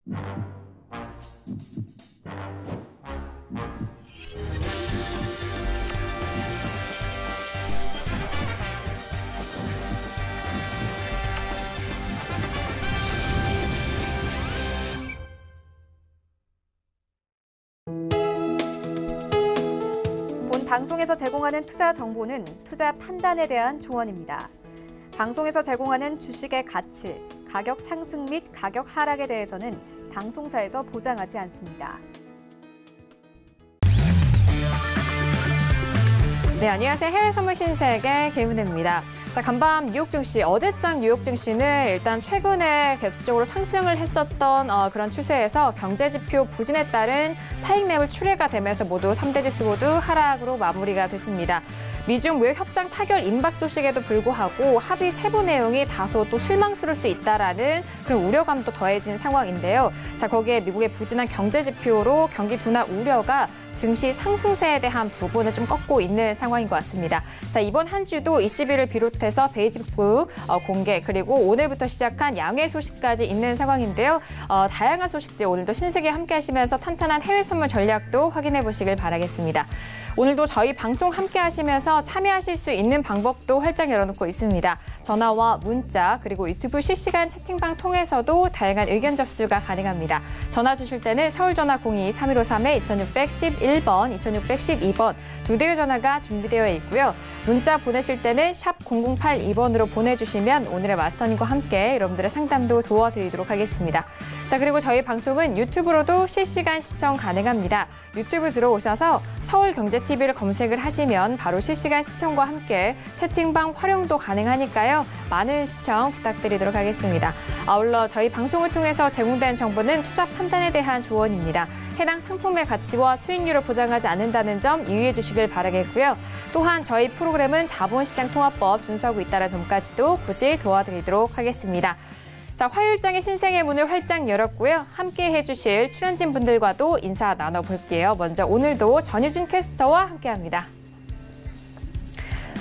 본 방송에서 제공하는 투자 정보는 투자 판단에 대한 조언입니다. 방송에서 제공하는 주식의 가치, 가격 상승 및 가격 하락에 대해서는 방송사에서 보장하지 않습니다. 네, 안녕하세요. 해외 선물 신세계 김은혜입니다. 자, 간밤 뉴욕 증시, 어제장 뉴욕 증시는 일단 최근에 계속적으로 상승을 했었던 그런 추세에서 경제지표 부진에 따른 차익 매물 출회가 되면서 모두 3대 지수 모두 하락으로 마무리가 됐습니다. 미중 무역 협상 타결 임박 소식에도 불구하고 합의 세부 내용이 다소 또 실망스러울 수 있다라는 그런 우려감도 더해진 상황인데요. 자, 거기에 미국의 부진한 경제 지표로 경기 둔화 우려가 증시 상승세에 대한 부분을 좀 꺾고 있는 상황인 것 같습니다. 자, 이번 한 주도 20일을 비롯해서 베이직북 공개 그리고 오늘부터 시작한 양회 소식까지 있는 상황인데요. 다양한 소식들 오늘도 신세계 함께 하시면서 탄탄한 해외 선물 전략도 확인해 보시길 바라겠습니다. 오늘도 저희 방송 함께 하시면서 참여하실 수 있는 방법도 활짝 열어놓고 있습니다. 전화와 문자 그리고 유튜브 실시간 채팅방 통해서도 다양한 의견 접수가 가능합니다. 전화 주실 때는 서울전화 02-3111번, 2612번 두 대의 전화가 준비되어 있고요. 문자 보내실 때는 샵 0082번으로 보내주시면 오늘의 마스터님과 함께 여러분들의 상담도 도와드리도록 하겠습니다. 자, 그리고 저희 방송은 유튜브로도 실시간 시청 가능합니다. 유튜브 들어오셔서 서울경제TV를 검색을 하시면 바로 실시간 시청과 함께 채팅방 활용도 가능하니까요. 많은 시청 부탁드리도록 하겠습니다. 아울러 저희 방송을 통해서 제공된 정보는 투자 판단에 대한 조언입니다. 해당 상품의 가치와 수익률을 보장하지 않는다는 점 유의해 주시길 바라겠고요. 또한 저희 프로그램은 자본시장통화법 준수하고 있다는 점까지도 굳이 도와드리도록 하겠습니다. 자, 화요일장의 신생의 문을 활짝 열었고요. 함께 해주실 출연진 분들과도 인사 나눠볼게요. 먼저 오늘도 전유진 캐스터와 함께합니다.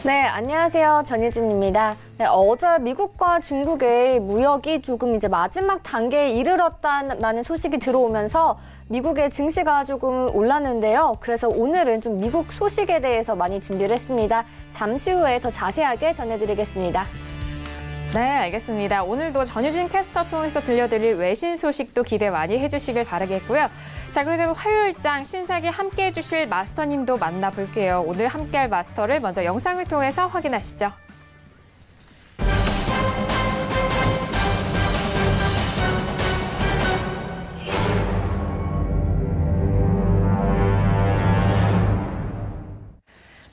네, 안녕하세요. 전유진입니다. 네, 어제 미국과 중국의 무역이 조금 이제 마지막 단계에 이르렀다라는 소식이 들어오면서 미국의 증시가 조금 올랐는데요. 그래서 오늘은 좀 미국 소식에 대해서 많이 준비를 했습니다. 잠시 후에 더 자세하게 전해드리겠습니다. 네, 알겠습니다. 오늘도 전유진 캐스터 통해서 들려드릴 외신 소식도 기대 많이 해주시길 바라겠고요. 자, 그러면 화요일장 신사기 함께 해주실 마스터님도 만나볼게요. 오늘 함께할 마스터를 먼저 영상을 통해서 확인하시죠.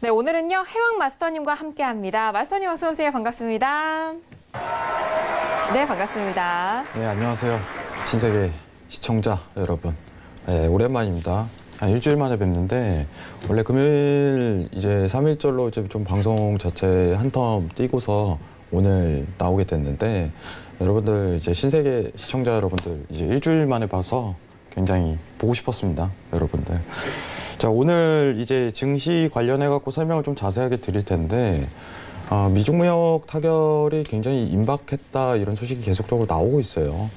네, 오늘은요 해왕 마스터님과 함께합니다. 마스터님 어서 오세요. 반갑습니다. 네, 반갑습니다. 네, 안녕하세요. 신세계 시청자 여러분. 네, 오랜만입니다. 한 일주일 만에 뵙는데 원래 금요일 이제 3일절로 이제 좀 방송 자체 한 텀 뛰고서 오늘 나오게 됐는데 여러분들 이제 신세계 시청자 여러분들 이제 일주일 만에 봐서 굉장히 보고 싶었습니다. 여러분들. 자, 오늘 이제 증시 관련해 갖고 설명을 좀 자세하게 드릴 텐데 미중 무역 타결이 굉장히 임박했다 이런 소식이 계속적으로 나오고 있어요.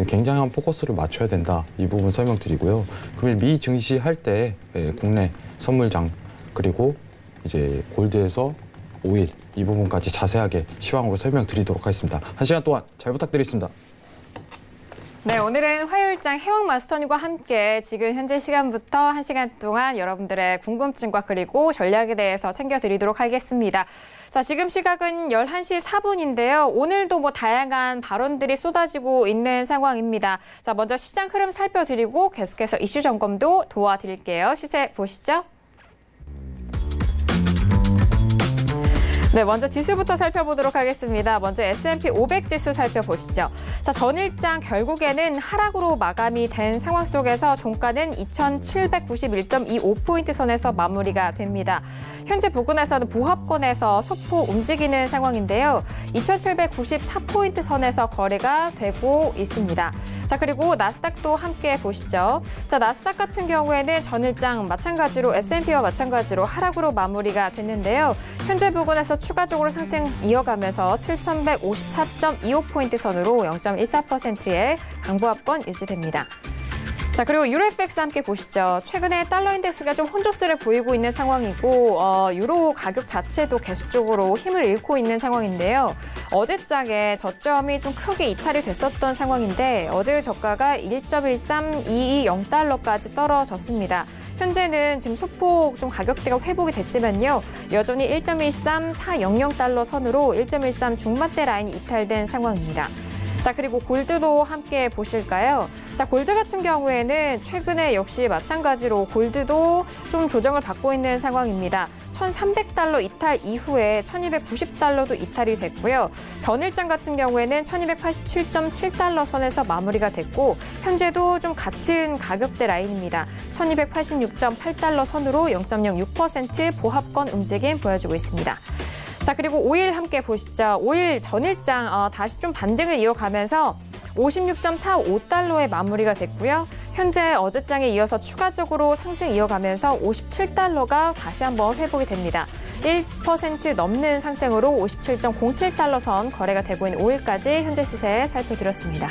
굉장한 포커스를 맞춰야 된다. 이 부분 설명드리고요. 금일 미 증시 할 때 국내 선물장 그리고 이제 골드에서 오일 이 부분까지 자세하게 시황으로 설명드리도록 하겠습니다. 1시간 동안 잘 부탁드리겠습니다. 네, 오늘은 화요일장 해왕 마스터님과 함께 지금 현재 시간부터 1시간 동안 여러분들의 궁금증과 그리고 전략에 대해서 챙겨드리도록 하겠습니다. 자, 지금 시각은 11시 4분인데요. 오늘도 뭐 다양한 발언들이 쏟아지고 있는 상황입니다. 자, 먼저 시장 흐름 살펴드리고 계속해서 이슈 점검도 도와드릴게요. 시세 보시죠. 네, 먼저 지수부터 살펴보도록 하겠습니다. 먼저 S&P 500 지수 살펴보시죠. 자, 전일장 결국에는 하락으로 마감이 된 상황 속에서 종가는 2791.25포인트 선에서 마무리가 됩니다. 현재 부근에서는 보합권에서 소폭 움직이는 상황인데요. 2794포인트 선에서 거래가 되고 있습니다. 자, 그리고 나스닥도 함께 보시죠. 자, 나스닥 같은 경우에는 전일장 마찬가지로 S&P와 마찬가지로 하락으로 마무리가 됐는데요. 현재 부근에서 추가적으로 상승 이어가면서 7,154.25포인트 선으로 0.14%의 강보합권 유지됩니다. 자, 그리고 유로 FX 함께 보시죠. 최근에 달러 인덱스가 좀 혼조세를 보이고 있는 상황이고 유로 가격 자체도 계속적으로 힘을 잃고 있는 상황인데요. 어제장에 저점이 좀 크게 이탈이 됐었던 상황인데 어제의 저가가 1.13220달러까지 떨어졌습니다. 현재는 지금 소폭 좀 가격대가 회복이 됐지만요. 여전히 1.13400달러 선으로 1.13 중반대 라인이 이탈된 상황입니다. 자, 그리고 골드도 함께 보실까요? 자, 골드 같은 경우에는 최근에 역시 마찬가지로 골드도 좀 조정을 받고 있는 상황입니다. 1,300달러 이탈 이후에 1,290달러도 이탈이 됐고요. 전일장 같은 경우에는 1,287.7달러 선에서 마무리가 됐고 현재도 좀 같은 가격대 라인입니다. 1,286.8달러 선으로 0.06% 보합권 움직임 보여주고 있습니다. 자, 그리고 오일 함께 보시죠. 오일 전일장 다시 좀 반등을 이어가면서 56.45달러에 마무리가 됐고요. 현재 어제장에 이어서 추가적으로 상승 이어가면서 57달러가 다시 한번 회복이 됩니다. 1% 넘는 상승으로 57.07달러 선 거래가 되고 있는 오일까지 현재 시세 살펴드렸습니다.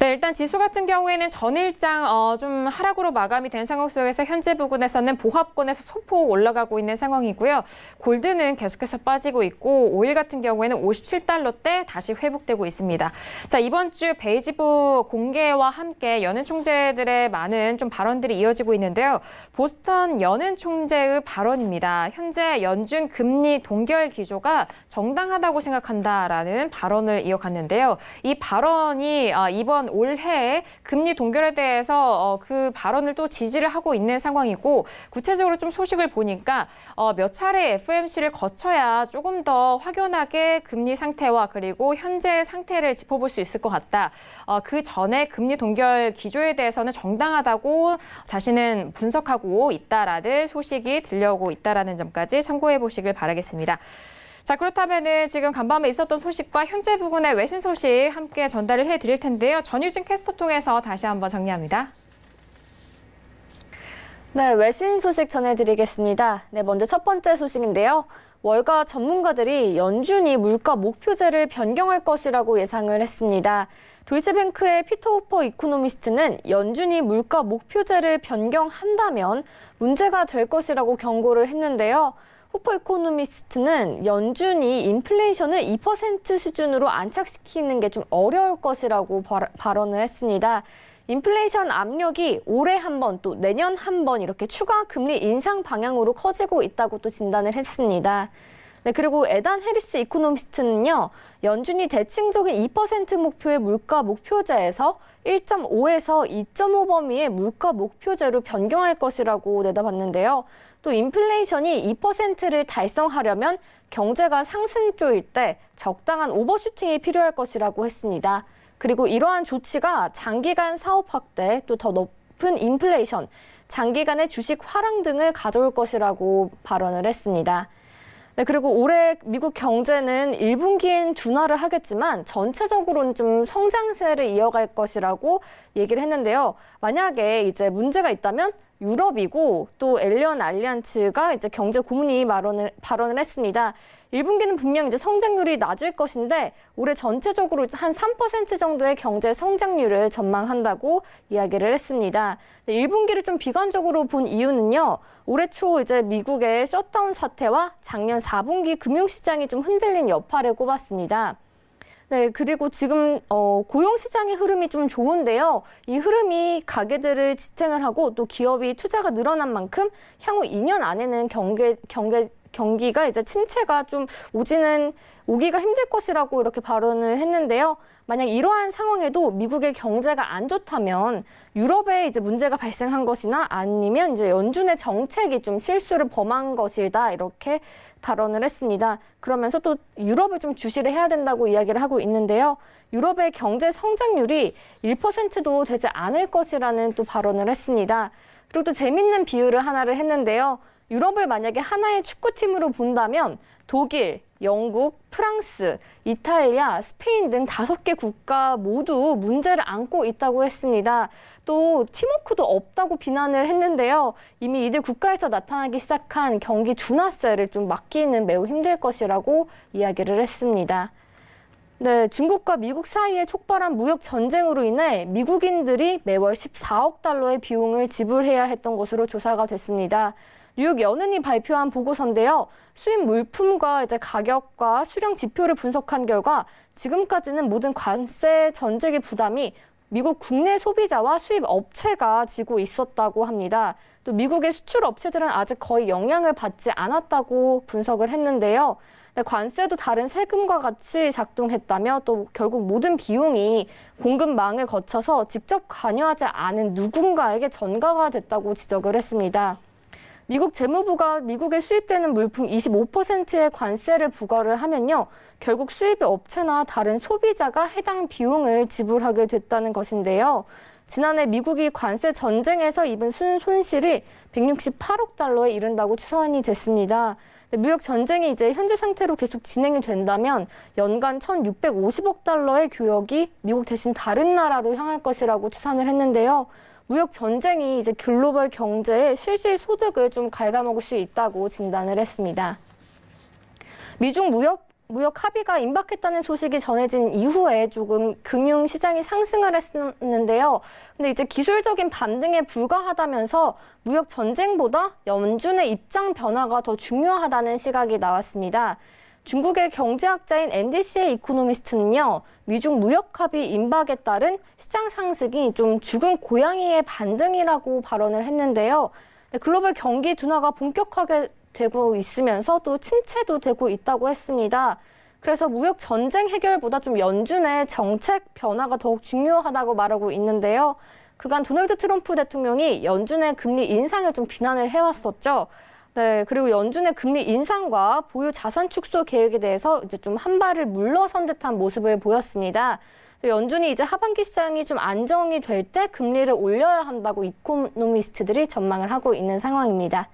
네, 일단 지수 같은 경우에는 전일장 좀 하락으로 마감이 된 상황 속에서 현재 부근에서는 보합권에서 소폭 올라가고 있는 상황이고요. 골드는 계속해서 빠지고 있고 오일 같은 경우에는 57달러대 다시 회복되고 있습니다. 자, 이번 주 베이지부 공개와 함께 연은 총재들의 많은 좀 발언들이 이어지고 있는데요. 보스턴 연은 총재의 발언입니다. 현재 연준 금리 동결 기조가 정당하다고 생각한다라는 발언을 이어갔는데요. 이 발언이 이번 올해 금리 동결에 대해서 그 발언을 또 지지를 하고 있는 상황이고 구체적으로 좀 소식을 보니까 몇 차례 FOMC를 거쳐야 조금 더 확연하게 금리 상태와 그리고 현재 상태를 짚어볼 수 있을 것 같다. 그 전에 금리 동결 기조에 대해서는 정당하다고 자신은 분석하고 있다라는 소식이 들려오고 있다라는 점까지 참고해 보시길 바라겠습니다. 자, 그렇다면은 지금 간밤에 있었던 소식과 현재 부근의 외신 소식 함께 전달을 해드릴 텐데요. 전유진 캐스터 통해서 다시 한번 정리합니다. 네, 외신 소식 전해드리겠습니다. 네, 먼저 첫 번째 소식인데요. 월가 전문가들이 연준이 물가 목표제를 변경할 것이라고 예상을 했습니다. 도이체뱅크의 피터 후퍼 이코노미스트는 연준이 물가 목표제를 변경한다면 문제가 될 것이라고 경고를 했는데요. 후퍼 이코노미스트는 연준이 인플레이션을 2% 수준으로 안착시키는 게 좀 어려울 것이라고 발언을 했습니다. 인플레이션 압력이 올해 한 번, 또 내년 한 번 이렇게 추가 금리 인상 방향으로 커지고 있다고 또 진단을 했습니다. 네, 그리고 에단 해리스 이코노미스트는요, 연준이 대칭적인 2% 목표의 물가 목표제에서 1.5에서 2.5 범위의 물가 목표제로 변경할 것이라고 내다봤는데요. 또 인플레이션이 2%를 달성하려면 경제가 상승조일 때 적당한 오버슈팅이 필요할 것이라고 했습니다. 그리고 이러한 조치가 장기간 사업 확대, 또 더 높은 인플레이션, 장기간의 주식 하락 등을 가져올 것이라고 발언을 했습니다. 네, 그리고 올해 미국 경제는 1분기엔 둔화를 하겠지만 전체적으로는 좀 성장세를 이어갈 것이라고 얘기를 했는데요. 만약에 이제 문제가 있다면 유럽이고 또 엘리언 알리안츠가 이제 경제 고문이 발언을 했습니다. 1분기는 분명 이제 성장률이 낮을 것인데 올해 전체적으로 한 3% 정도의 경제 성장률을 전망한다고 이야기를 했습니다. 1분기를 좀 비관적으로 본 이유는요. 올해 초 이제 미국의 셧다운 사태와 작년 4분기 금융시장이 좀 흔들린 여파를 꼽았습니다. 네, 그리고 지금 고용시장의 흐름이 좀 좋은데요. 이 흐름이 가계들을 지탱을 하고 또 기업이 투자가 늘어난 만큼 향후 2년 안에는 경기가 이제 침체가 좀 오기가 힘들 것이라고 이렇게 발언을 했는데요. 만약 이러한 상황에도 미국의 경제가 안 좋다면 유럽에 이제 문제가 발생한 것이나 아니면 이제 연준의 정책이 좀 실수를 범한 것이다 이렇게 발언을 했습니다. 그러면서 또 유럽을 좀 주시를 해야 된다고 이야기를 하고 있는데요. 유럽의 경제 성장률이 1%도 되지 않을 것이라는 또 발언을 했습니다. 그리고 또 재밌는 비유를 하나를 했는데요. 유럽을 만약에 하나의 축구팀으로 본다면 독일, 영국, 프랑스, 이탈리아, 스페인 등 5개 국가 모두 문제를 안고 있다고 했습니다. 또 팀워크도 없다고 비난을 했는데요. 이미 이들 국가에서 나타나기 시작한 경기 둔화세를 좀 막기는 매우 힘들 것이라고 이야기를 했습니다. 네, 중국과 미국 사이에 촉발한 무역 전쟁으로 인해 미국인들이 매월 14억 달러의 비용을 지불해야 했던 것으로 조사가 됐습니다. 뉴욕 연은이 발표한 보고서인데요. 수입 물품과 가격과 수량 지표를 분석한 결과 지금까지는 모든 관세 전쟁의 부담이 미국 국내 소비자와 수입 업체가 지고 있었다고 합니다. 또 미국의 수출 업체들은 아직 거의 영향을 받지 않았다고 분석을 했는데요. 관세도 다른 세금과 같이 작동했다며 또 결국 모든 비용이 공급망을 거쳐서 직접 관여하지 않은 누군가에게 전가가 됐다고 지적을 했습니다. 미국 재무부가 미국에 수입되는 물품 25%의 관세를 부과를 하면요. 결국 수입 업체나 다른 소비자가 해당 비용을 지불하게 됐다는 것인데요. 지난해 미국이 관세 전쟁에서 입은 손실이 168억 달러에 이른다고 추산이 됐습니다. 무역 전쟁이 이제 현재 상태로 계속 진행이 된다면 연간 1,650억 달러의 교역이 미국 대신 다른 나라로 향할 것이라고 추산을 했는데요. 무역 전쟁이 이제 글로벌 경제의 실질 소득을 좀 갉아먹을 수 있다고 진단을 했습니다. 미중 무역 합의가 임박했다는 소식이 전해진 이후에 조금 금융시장이 상승을 했는데요. 근데 이제 기술적인 반등에 불과하다면서 무역 전쟁보다 연준의 입장 변화가 더 중요하다는 시각이 나왔습니다. 중국의 경제학자인 NDC의 이코노미스트는요, 미중 무역 합의 임박에 따른 시장 상승이 좀 죽은 고양이의 반등이라고 발언을 했는데요. 글로벌 경기 둔화가 본격화하게 되고 있으면서 또 침체도 되고 있다고 했습니다. 그래서 무역 전쟁 해결보다 좀 연준의 정책 변화가 더욱 중요하다고 말하고 있는데요. 그간 도널드 트럼프 대통령이 연준의 금리 인상을 좀 비난을 해왔었죠. 네, 그리고 연준의 금리 인상과 보유 자산 축소 계획에 대해서 이제 좀 한 발을 물러선 듯한 모습을 보였습니다. 연준이 이제 하반기 시장이 좀 안정이 될 때 금리를 올려야 한다고 이코노미스트들이 전망을 하고 있는 상황입니다.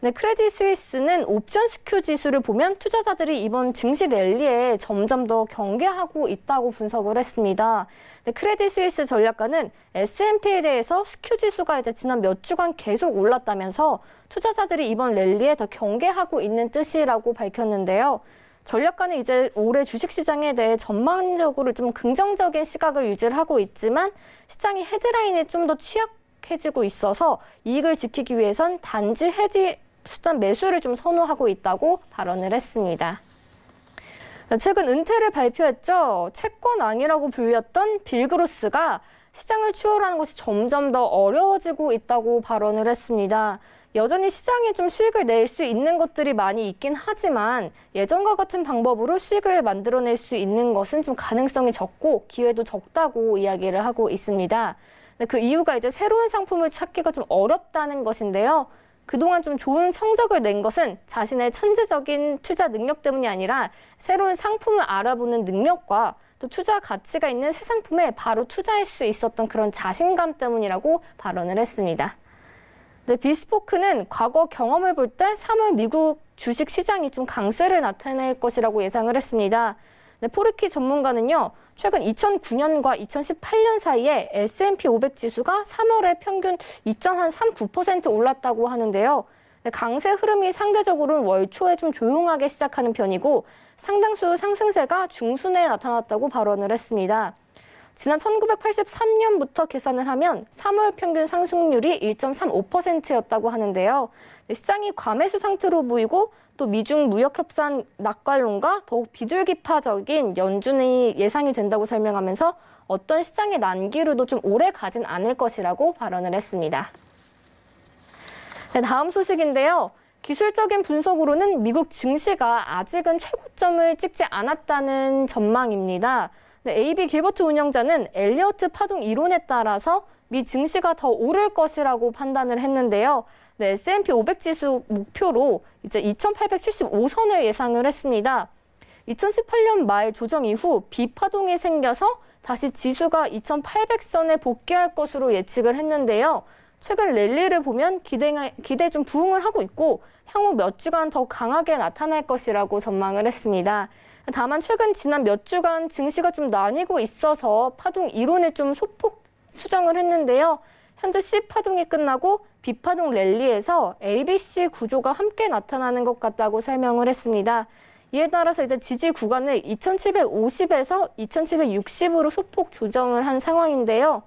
네, 크레딧 스위스는 옵션 스큐 지수를 보면 투자자들이 이번 증시 랠리에 점점 더 경계하고 있다고 분석을 했습니다. 네, 크레딧 스위스 전략가는 S&P에 대해서 스큐 지수가 이제 지난 몇 주간 계속 올랐다면서 투자자들이 이번 랠리에 더 경계하고 있는 뜻이라고 밝혔는데요. 전략가는 이제 올해 주식시장에 대해 전반적으로 좀 긍정적인 시각을 유지를 하고 있지만 시장이 헤드라인에 좀 더 취약해지고 있어서 이익을 지키기 위해선 단지 헤지 수단 매수를 좀 선호하고 있다고 발언을 했습니다. 최근 은퇴를 발표했죠. 채권왕이라고 불렸던 빌 그로스가 시장을 추월하는 것이 점점 더 어려워지고 있다고 발언을 했습니다. 여전히 시장에 좀 수익을 낼 수 있는 것들이 많이 있긴 하지만 예전과 같은 방법으로 수익을 만들어낼 수 있는 것은 좀 가능성이 적고 기회도 적다고 이야기를 하고 있습니다. 그 이유가 이제 새로운 상품을 찾기가 좀 어렵다는 것인데요. 그동안 좀 좋은 성적을 낸 것은 자신의 천재적인 투자 능력 때문이 아니라 새로운 상품을 알아보는 능력과 또 투자 가치가 있는 새 상품에 바로 투자할 수 있었던 그런 자신감 때문이라고 발언을 했습니다. 네, 비스포크는 과거 경험을 볼 때 3월 미국 주식 시장이 좀 강세를 나타낼 것이라고 예상을 했습니다. 네, 포르키 전문가는요, 최근 2009년과 2018년 사이에 S&P 500 지수가 3월에 평균 2.39% 올랐다고 하는데요. 네, 강세 흐름이 상대적으로 월 초에 좀 조용하게 시작하는 편이고 상당수 상승세가 중순에 나타났다고 발언을 했습니다. 지난 1983년부터 계산을 하면 3월 평균 상승률이 1.35%였다고 하는데요. 네, 시장이 과매수 상태로 보이고 또 미중 무역협상 낙관론과 더욱 비둘기파적인 연준의 예상이 된다고 설명하면서 어떤 시장의 난기류도 좀 오래 가진 않을 것이라고 발언을 했습니다. 네, 다음 소식인데요. 기술적인 분석으로는 미국 증시가 아직은 최고점을 찍지 않았다는 전망입니다. 네, AB 길버트 운영자는 엘리어트 파동 이론에 따라서 미 증시가 더 오를 것이라고 판단을 했는데요. 네, S&P 500 지수 목표로 이제 2,875선을 예상을 했습니다. 2018년 말 조정 이후 비파동이 생겨서 다시 지수가 2,800선에 복귀할 것으로 예측을 했는데요. 최근 랠리를 보면 기대에 좀 부응을 하고 있고 향후 몇 주간 더 강하게 나타날 것이라고 전망을 했습니다. 다만 최근 지난 몇 주간 증시가 좀 나뉘고 있어서 파동 이론에 좀 소폭 수정을 했는데요. 현재 C파동이 끝나고 B파동 랠리에서 ABC 구조가 함께 나타나는 것 같다고 설명을 했습니다. 이에 따라서 이제 지지 구간을 2750에서 2760으로 소폭 조정을 한 상황인데요.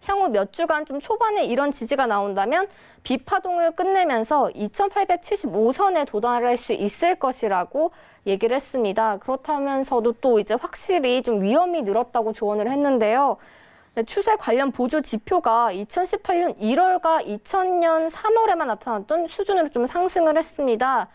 향후 몇 주간 좀 초반에 이런 지지가 나온다면 B파동을 끝내면서 2875선에 도달할 수 있을 것이라고 얘기를 했습니다. 그렇다면서도 또 이제 확실히 좀 위험이 늘었다고 조언을 했는데요. 추세 관련 보조 지표가 2018년 1월과 2000년 3월에만 나타났던 수준으로 좀 상승을 했습니다.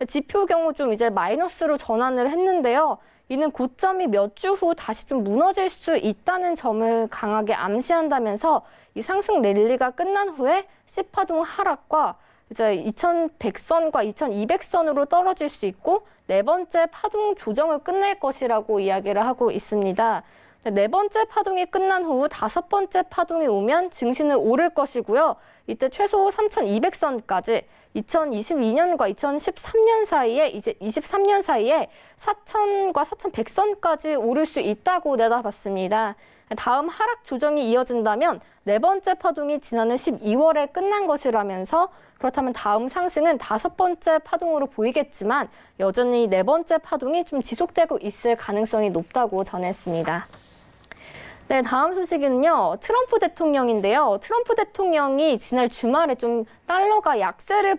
지표 경우 좀 이제 마이너스로 전환을 했는데요. 이는 고점이 몇 주 후 다시 좀 무너질 수 있다는 점을 강하게 암시한다면서 이 상승 랠리가 끝난 후에 C파동 하락과 이제 2100선과 2200선으로 떨어질 수 있고 네 번째 파동 조정을 끝낼 것이라고 이야기를 하고 있습니다. 네 번째 파동이 끝난 후 다섯 번째 파동이 오면 증시는 오를 것이고요. 이때 최소 3200선까지 2022년과 2013년 사이에 이제 23년 사이에 4000과 4100선까지 오를 수 있다고 내다봤습니다. 다음 하락 조정이 이어진다면 네 번째 파동이 지난해 12월에 끝난 것이라면서 그렇다면 다음 상승은 다섯 번째 파동으로 보이겠지만 여전히 네 번째 파동이 좀 지속되고 있을 가능성이 높다고 전했습니다. 네, 다음 소식은요. 트럼프 대통령인데요. 트럼프 대통령이 지난 주말에 좀 달러가 약세를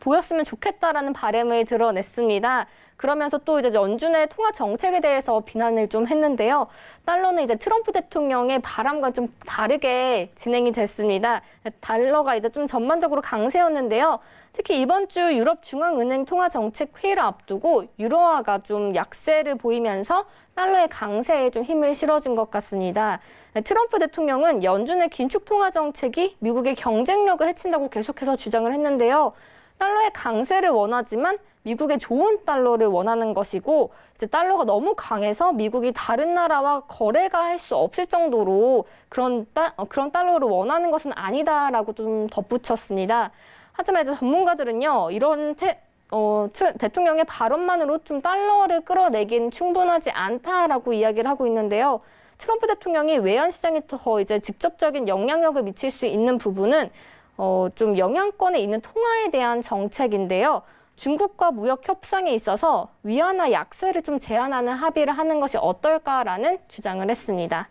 보였으면 좋겠다라는 바람을 드러냈습니다. 그러면서 또 이제 연준의 통화 정책에 대해서 비난을 좀 했는데요. 달러는 이제 트럼프 대통령의 바람과 좀 다르게 진행이 됐습니다. 달러가 이제 좀 전반적으로 강세였는데요. 특히 이번 주 유럽 중앙은행 통화 정책 회의를 앞두고 유로화가 좀 약세를 보이면서 달러의 강세에 좀 힘을 실어준 것 같습니다. 트럼프 대통령은 연준의 긴축 통화 정책이 미국의 경쟁력을 해친다고 계속해서 주장을 했는데요. 달러의 강세를 원하지만 미국의 좋은 달러를 원하는 것이고 이제 달러가 너무 강해서 미국이 다른 나라와 거래가 할 수 없을 정도로 그런 달러를 원하는 것은 아니다라고 좀 덧붙였습니다. 하지만 이제 전문가들은요, 이런 대통령의 발언만으로 좀 달러를 끌어내긴 충분하지 않다라고 이야기를 하고 있는데요. 트럼프 대통령이 외환 시장에 더 이제 직접적인 영향력을 미칠 수 있는 부분은 좀 영향권에 있는 통화에 대한 정책인데요. 중국과 무역 협상에 있어서 위안화 약세를 좀 제한하는 합의를 하는 것이 어떨까라는 주장을 했습니다.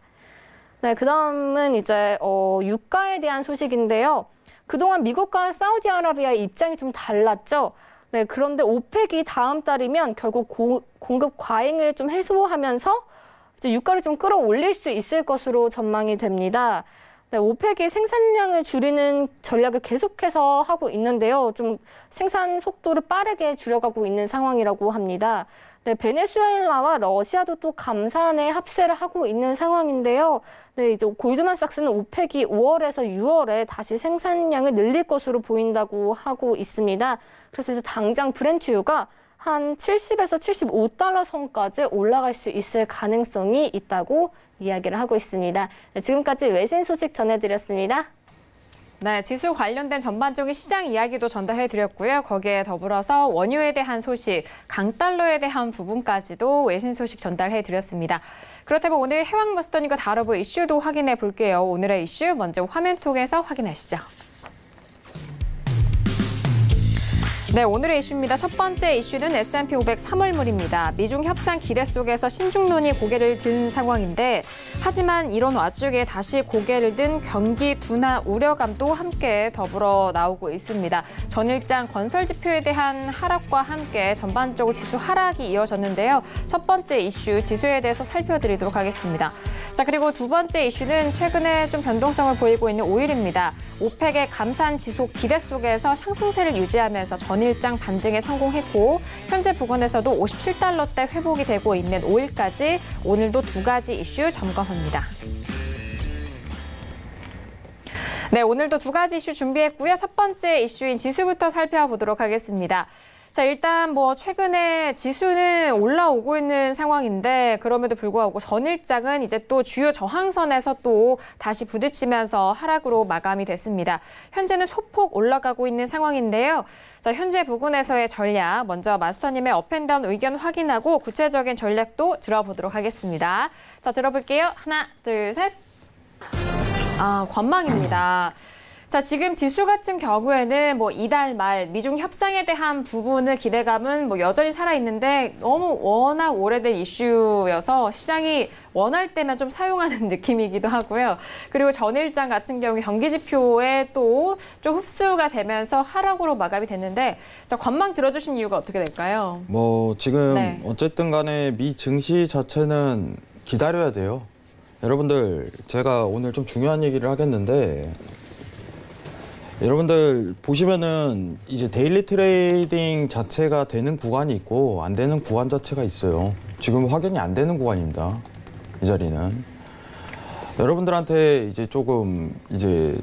네, 그다음은 이제 유가에 대한 소식인데요. 그동안 미국과 사우디아라비아의 입장이 좀 달랐죠. 네, 그런데 오펙이 다음 달이면 결국 공급 과잉을 좀 해소하면서 이제 유가를 좀 끌어올릴 수 있을 것으로 전망이 됩니다. 네, 오펙이 생산량을 줄이는 전략을 계속해서 하고 있는데요. 좀 생산 속도를 빠르게 줄여가고 있는 상황이라고 합니다. 네, 베네수엘라와 러시아도 또 감산에 합세를 하고 있는 상황인데요. 네, 이제 골드만삭스는 오펙이 5월에서 6월에 다시 생산량을 늘릴 것으로 보인다고 하고 있습니다. 그래서 이제 당장 브렌트유가 한 70에서 75달러 선까지 올라갈 수 있을 가능성이 있다고 이야기를 하고 있습니다. 네, 지금까지 외신 소식 전해드렸습니다. 네, 지수 관련된 전반적인 시장 이야기도 전달해드렸고요. 거기에 더불어서 원유에 대한 소식, 강달러에 대한 부분까지도 외신 소식 전달해드렸습니다. 그렇다면 오늘 해왕머스터님과 다뤄볼 이슈도 확인해 볼게요. 오늘의 이슈 먼저 화면 통해서 확인하시죠. 네, 오늘의 이슈입니다. 첫 번째 이슈는 S&P 500 3월물입니다. 미중 협상 기대 속에서 신중론이 고개를 든 상황인데 하지만 이런 와중에 다시 고개를 든 경기 둔화 우려감도 함께 더불어 나오고 있습니다. 전일장 건설 지표에 대한 하락과 함께 전반적으로 지수 하락이 이어졌는데요. 첫 번째 이슈 지수에 대해서 살펴드리도록 하겠습니다. 자, 그리고 두 번째 이슈는 최근에 좀 변동성을 보이고 있는 오일입니다. 오펙의 감산 지속 기대 속에서 상승세를 유지하면서 전일장 반등에 성공했고 현재 부근에서도 57달러대 회복이 되고 있는 오일까지 오늘도 두 가지 이슈 점검합니다. 네, 오늘도 두 가지 이슈 준비했고요. 첫 번째 이슈인 지수부터 살펴보도록 하겠습니다. 자, 일단 뭐 최근에 지수는 올라오고 있는 상황인데 그럼에도 불구하고 전일장은 이제 또 주요 저항선에서 또 다시 부딪히면서 하락으로 마감이 됐습니다. 현재는 소폭 올라가고 있는 상황인데요. 자, 현재 부근에서의 전략 먼저 마스터님의 업앤다운 의견 확인하고 구체적인 전략도 들어보도록 하겠습니다. 자, 들어볼게요. 하나, 둘, 셋. 관망입니다. 자, 지금 지수 같은 경우에는 뭐 이달 말 미중 협상에 대한 부분의 기대감은 뭐 여전히 살아있는데 너무 워낙 오래된 이슈여서 시장이 원할 때만 좀 사용하는 느낌이기도 하고요. 그리고 전일장 같은 경우 경기 지표에 또 좀 흡수가 되면서 하락으로 마감이 됐는데 자, 관망 들어주신 이유가 어떻게 될까요? 뭐 지금 네. 어쨌든 간에 미 증시 자체는 기다려야 돼요. 여러분들 제가 오늘 좀 중요한 얘기를 하겠는데 여러분들 보시면은 이제 데일리 트레이딩 자체가 되는 구간이 있고 안 되는 구간 자체가 있어요. 지금 확연히 안 되는 구간입니다. 이 자리는 여러분들한테 이제 조금 이제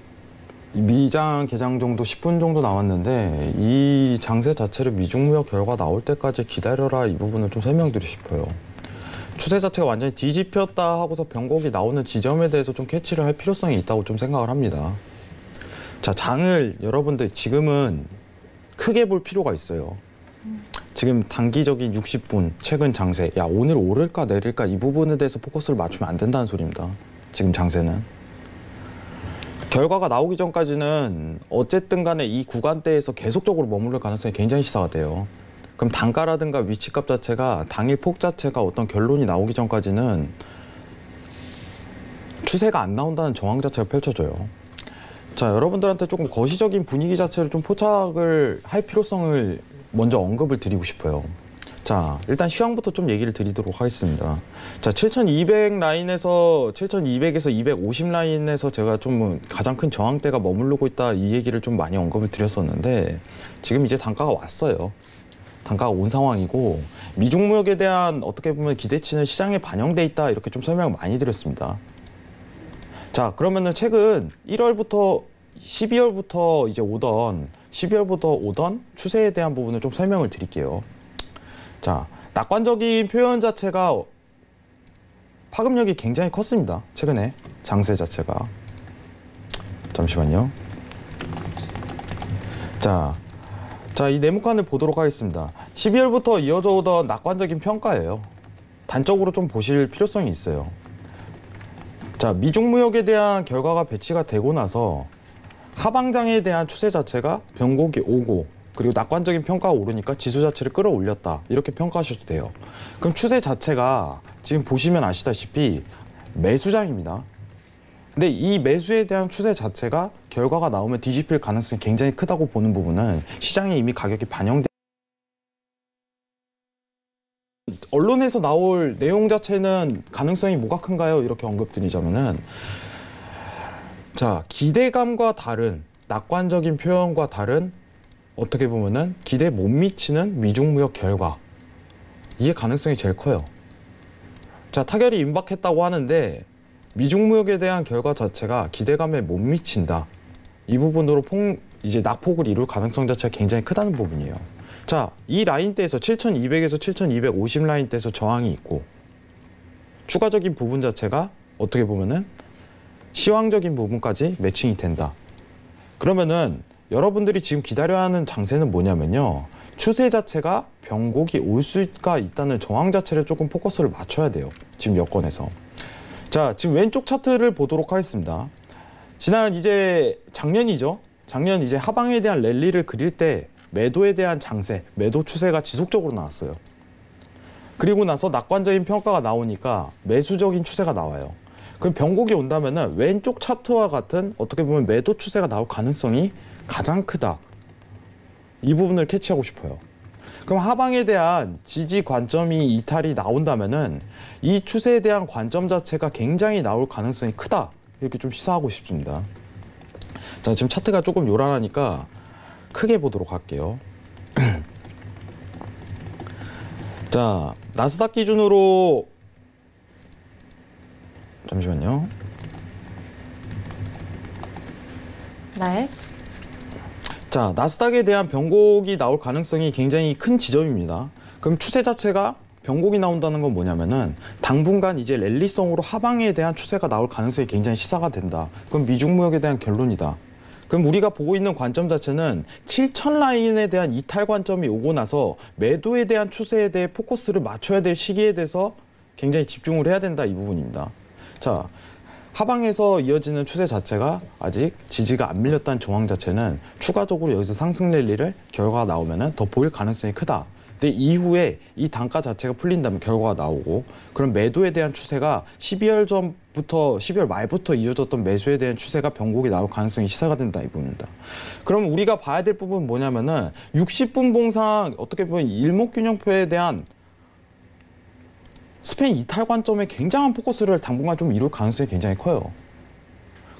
미장 개장 정도 10분 정도 남았는데 이 장세 자체를 미중무역 결과 나올 때까지 기다려라 이 부분을 좀 설명드리고 싶어요. 추세 자체가 완전히 뒤집혔다 하고서 변곡이 나오는 지점에 대해서 좀 캐치를 할 필요성이 있다고 좀 생각을 합니다. 자, 장을 여러분들 지금은 크게 볼 필요가 있어요. 지금 단기적인 60분 최근 장세, 야 오늘 오를까 내릴까 이 부분에 대해서 포커스를 맞추면 안 된다는 소리입니다. 지금 장세는. 결과가 나오기 전까지는 어쨌든 간에 이 구간대에서 계속적으로 머무를 가능성이 굉장히 시사가 돼요. 그럼 단가라든가 위치값 자체가 당일 폭 자체가 어떤 결론이 나오기 전까지는 추세가 안 나온다는 정황 자체가 펼쳐져요. 자, 여러분들한테 조금 거시적인 분위기 자체를 좀 포착을 할 필요성을 먼저 언급을 드리고 싶어요. 자, 일단 시황부터 좀 얘기를 드리도록 하겠습니다. 자, 7200 라인에서 7200에서 250 라인에서 제가 좀 가장 큰 저항대가 머무르고 있다 이 얘기를 좀 많이 언급을 드렸었는데 지금 이제 단가가 왔어요. 단가가 온 상황이고 미중 무역에 대한 어떻게 보면 기대치는 시장에 반영돼 있다 이렇게 좀 설명을 많이 드렸습니다. 자, 그러면은 최근 1월부터 12월부터 이제 오던 12월부터 오던 추세에 대한 부분을 좀 설명을 드릴게요. 자, 낙관적인 표현 자체가 파급력이 굉장히 컸습니다. 최근에 장세 자체가. 잠시만요. 자, 이 네모칸을 보도록 하겠습니다. 12월부터 이어져 오던 낙관적인 평가예요. 단적으로 좀 보실 필요성이 있어요. 자, 미중 무역에 대한 결과가 배치가 되고 나서 하방장에 대한 추세 자체가 변곡이 오고 그리고 낙관적인 평가가 오르니까 지수 자체를 끌어올렸다 이렇게 평가하셔도 돼요. 그럼 추세 자체가 지금 보시면 아시다시피 매수장입니다. 근데 이 매수에 대한 추세 자체가 결과가 나오면 뒤집힐 가능성이 굉장히 크다고 보는 부분은 시장에 이미 가격이 반영된 언론에서 나올 내용 자체는 가능성이 뭐가 큰가요? 이렇게 언급드리자면은 자, 기대감과 다른 낙관적인 표현과 다른 어떻게 보면은 기대 못 미치는 미중무역 결과 이게 가능성이 제일 커요. 자, 타결이 임박했다고 하는데 미중무역에 대한 결과 자체가 기대감에 못 미친다. 이 부분으로 이제 낙폭을 이룰 가능성 자체가 굉장히 크다는 부분이에요. 자, 이 라인대에서 7200에서 7250 라인대에서 저항이 있고 추가적인 부분 자체가 어떻게 보면은 시황적인 부분까지 매칭이 된다. 그러면은 여러분들이 지금 기다려야 하는 장세는 뭐냐면요. 추세 자체가 변곡이 올 수가 있다는 정황 자체를 조금 포커스를 맞춰야 돼요. 지금 여건에서. 자, 지금 왼쪽 차트를 보도록 하겠습니다. 지난 이제 작년이죠. 작년 이제 하방에 대한 랠리를 그릴 때 매도에 대한 장세, 매도 추세가 지속적으로 나왔어요. 그리고 나서 낙관적인 평가가 나오니까 매수적인 추세가 나와요. 그럼 변곡이 온다면은 왼쪽 차트와 같은 어떻게 보면 매도 추세가 나올 가능성이 가장 크다. 이 부분을 캐치하고 싶어요. 그럼 하방에 대한 지지 관점이 이탈이 나온다면은 이 추세에 대한 관점 자체가 굉장히 나올 가능성이 크다. 이렇게 좀 시사하고 싶습니다. 자, 지금 차트가 조금 요란하니까 크게 보도록 할게요. 자, 나스닥 기준으로 잠시만요. 네. 자, 나스닥에 대한 변곡이 나올 가능성이 굉장히 큰 지점입니다. 그럼 추세 자체가 변곡이 나온다는 건 뭐냐면은 당분간 이제 랠리성으로 하방에 대한 추세가 나올 가능성이 굉장히 시사가 된다. 그럼 미중 무역에 대한 결론이다. 그럼 우리가 보고 있는 관점 자체는 7,000 라인에 대한 이탈 관점이 오고 나서 매도에 대한 추세에 대해 포커스를 맞춰야 될 시기에 대해서 굉장히 집중을 해야 된다, 이 부분입니다. 자, 하방에서 이어지는 추세 자체가 아직 지지가 안 밀렸다는 조항 자체는 추가적으로 여기서 상승 랠리를 결과가 나오면은 더 보일 가능성이 크다. 근데 이후에 이 단가 자체가 풀린다면 결과가 나오고, 그럼 매도에 대한 추세가 12월 전부터 12월 말부터 이어졌던 매수에 대한 추세가 변곡이 나올 가능성이 시사가 된다, 이 부분입니다. 그럼 우리가 봐야 될 부분은 뭐냐면은 60분 봉상 어떻게 보면 일목균형표에 대한 스페인 이탈 관점에 굉장한 포커스를 당분간 좀 이룰 가능성이 굉장히 커요.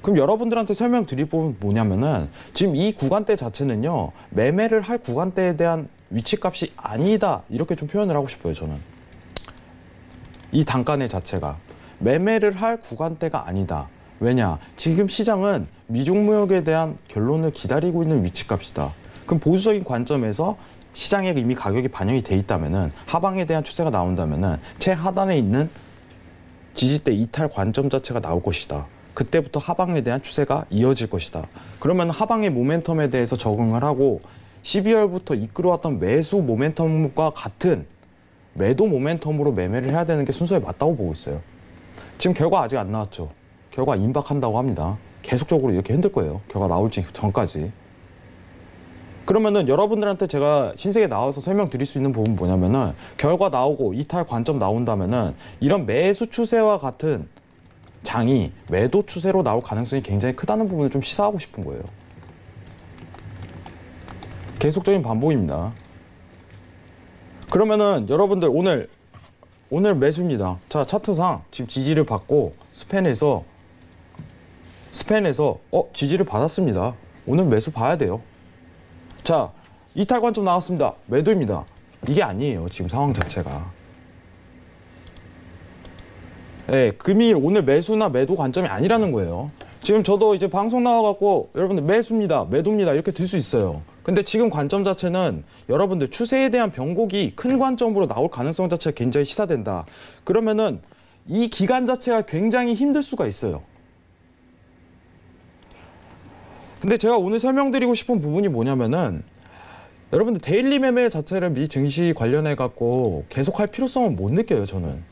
그럼 여러분들한테 설명드릴 부분은 뭐냐면은 지금 이 구간대 자체는요, 매매를 할 구간대에 대한 위치값이 아니다, 이렇게 좀 표현을 하고 싶어요. 저는 이 단가내 자체가 매매를 할 구간대가 아니다. 왜냐, 지금 시장은 미중 무역에 대한 결론을 기다리고 있는 위치값이다. 그럼 보수적인 관점에서 시장에 이미 가격이 반영이 돼 있다면은, 하방에 대한 추세가 나온다면은 최하단에 있는 지지대 이탈 관점 자체가 나올 것이다. 그때부터 하방에 대한 추세가 이어질 것이다. 그러면 하방의 모멘텀에 대해서 적응을 하고 12월부터 이끌어왔던 매수 모멘텀과 같은 매도 모멘텀으로 매매를 해야 되는 게 순서에 맞다고 보고 있어요. 지금 결과 아직 안 나왔죠. 결과 임박한다고 합니다. 계속적으로 이렇게 흔들 거예요. 결과 나올지 전까지. 그러면은 여러분들한테 제가 신세계에 나와서 설명드릴 수 있는 부분은 뭐냐면은, 결과 나오고 이탈 관점 나온다면은 이런 매수 추세와 같은 장이 매도 추세로 나올 가능성이 굉장히 크다는 부분을 좀 시사하고 싶은 거예요. 계속적인 반복입니다. 그러면은 여러분들 오늘 매수입니다. 자, 차트상 지금 지지를 받고 스팬에서 지지를 받았습니다. 오늘 매수 봐야 돼요. 자, 이탈 관점 나왔습니다. 매도입니다. 이게 아니에요, 지금 상황 자체가. 예, 금일 오늘 매수나 매도 관점이 아니라는 거예요. 지금 저도 이제 방송 나와갖고 여러분들 매수입니다, 매도입니다 이렇게 들 수 있어요. 근데 지금 관점 자체는 여러분들 추세에 대한 변곡이 큰 관점으로 나올 가능성 자체가 굉장히 시사된다. 그러면은 이 기간 자체가 굉장히 힘들 수가 있어요. 근데 제가 오늘 설명드리고 싶은 부분이 뭐냐면은, 여러분들 데일리 매매 자체를 미 증시 관련해 갖고 계속할 필요성은 못 느껴요, 저는.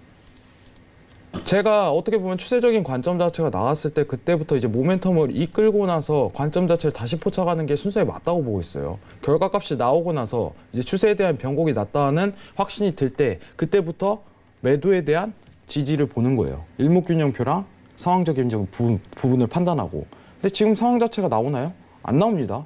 제가 어떻게 보면 추세적인 관점 자체가 나왔을 때 그때부터 이제 모멘텀을 이끌고 나서 관점 자체를 다시 포착하는 게 순서에 맞다고 보고 있어요. 결과값이 나오고 나서 이제 추세에 대한 변곡이 났다는 확신이 들 때 그때부터 매도에 대한 지지를 보는 거예요. 일목균형표랑 상황적인 부분을 판단하고. 근데 지금 상황 자체가 나오나요? 안 나옵니다.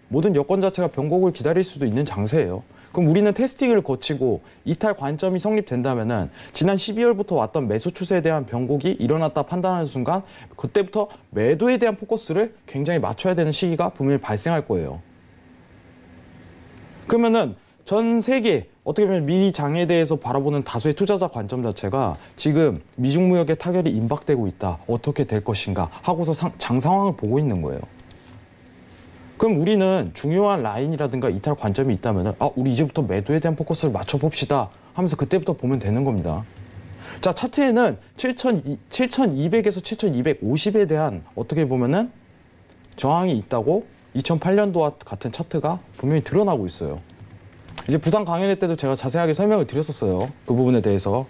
모든 여건 자체가 변곡을 기다릴 수도 있는 장세예요. 그럼 우리는 테스팅을 거치고 이탈 관점이 성립된다면은 지난 12월부터 왔던 매수 추세에 대한 변곡이 일어났다 판단하는 순간 그때부터 매도에 대한 포커스를 굉장히 맞춰야 되는 시기가 분명히 발생할 거예요. 그러면은 전 세계 어떻게 보면 미 장에 대해서 바라보는 다수의 투자자 관점 자체가 지금 미중 무역의 타결이 임박되고 있다. 어떻게 될 것인가 하고서 장 상황을 보고 있는 거예요. 그럼 우리는 중요한 라인이라든가 이탈 관점이 있다면 우리 이제부터 매도에 대한 포커스를 맞춰봅시다 하면서 그때부터 보면 되는 겁니다. 자, 차트에는 7,200에서 7,250에 대한 어떻게 보면은 저항이 있다고 2008년도와 같은 차트가 분명히 드러나고 있어요. 이제 부산 강연회 때도 제가 자세하게 설명을 드렸었어요. 그 부분에 대해서.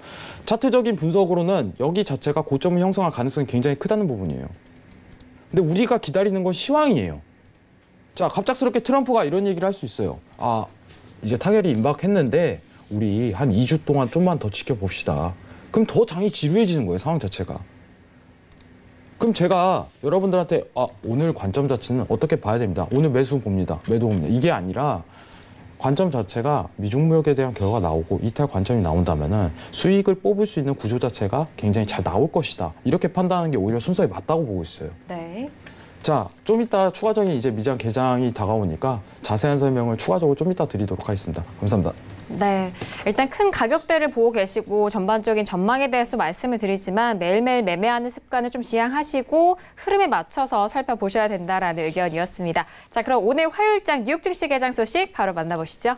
차트적인 분석으로는 여기 자체가 고점을 형성할 가능성이 굉장히 크다는 부분이에요. 근데 우리가 기다리는 건 시황이에요. 자, 갑작스럽게 트럼프가 이런 얘기를 할 수 있어요. 이제 타결이 임박했는데 우리 한 2주 동안 좀만 더 지켜봅시다. 그럼 더 장이 지루해지는 거예요, 상황 자체가. 그럼 제가 여러분들한테 오늘 관점 자체는 어떻게 봐야 됩니다. 오늘 매수 봅니다. 매도 봅니다. 이게 아니라 관점 자체가 미중 무역에 대한 결과가 나오고 이탈 관점이 나온다면은 수익을 뽑을 수 있는 구조 자체가 굉장히 잘 나올 것이다. 이렇게 판단하는 게 오히려 순서에 맞다고 보고 있어요. 네. 자, 좀 이따 추가적인 이제 미장 개장이 다가오니까 자세한 설명을 추가적으로 좀 이따 드리도록 하겠습니다. 감사합니다. 네, 일단 큰 가격대를 보고 계시고 전반적인 전망에 대해서 말씀을 드리지만 매일매일 매매하는 습관을 좀 지향하시고 흐름에 맞춰서 살펴보셔야 된다라는 의견이었습니다. 자, 그럼 오늘 화요일장 뉴욕 증시 개장 소식 바로 만나보시죠.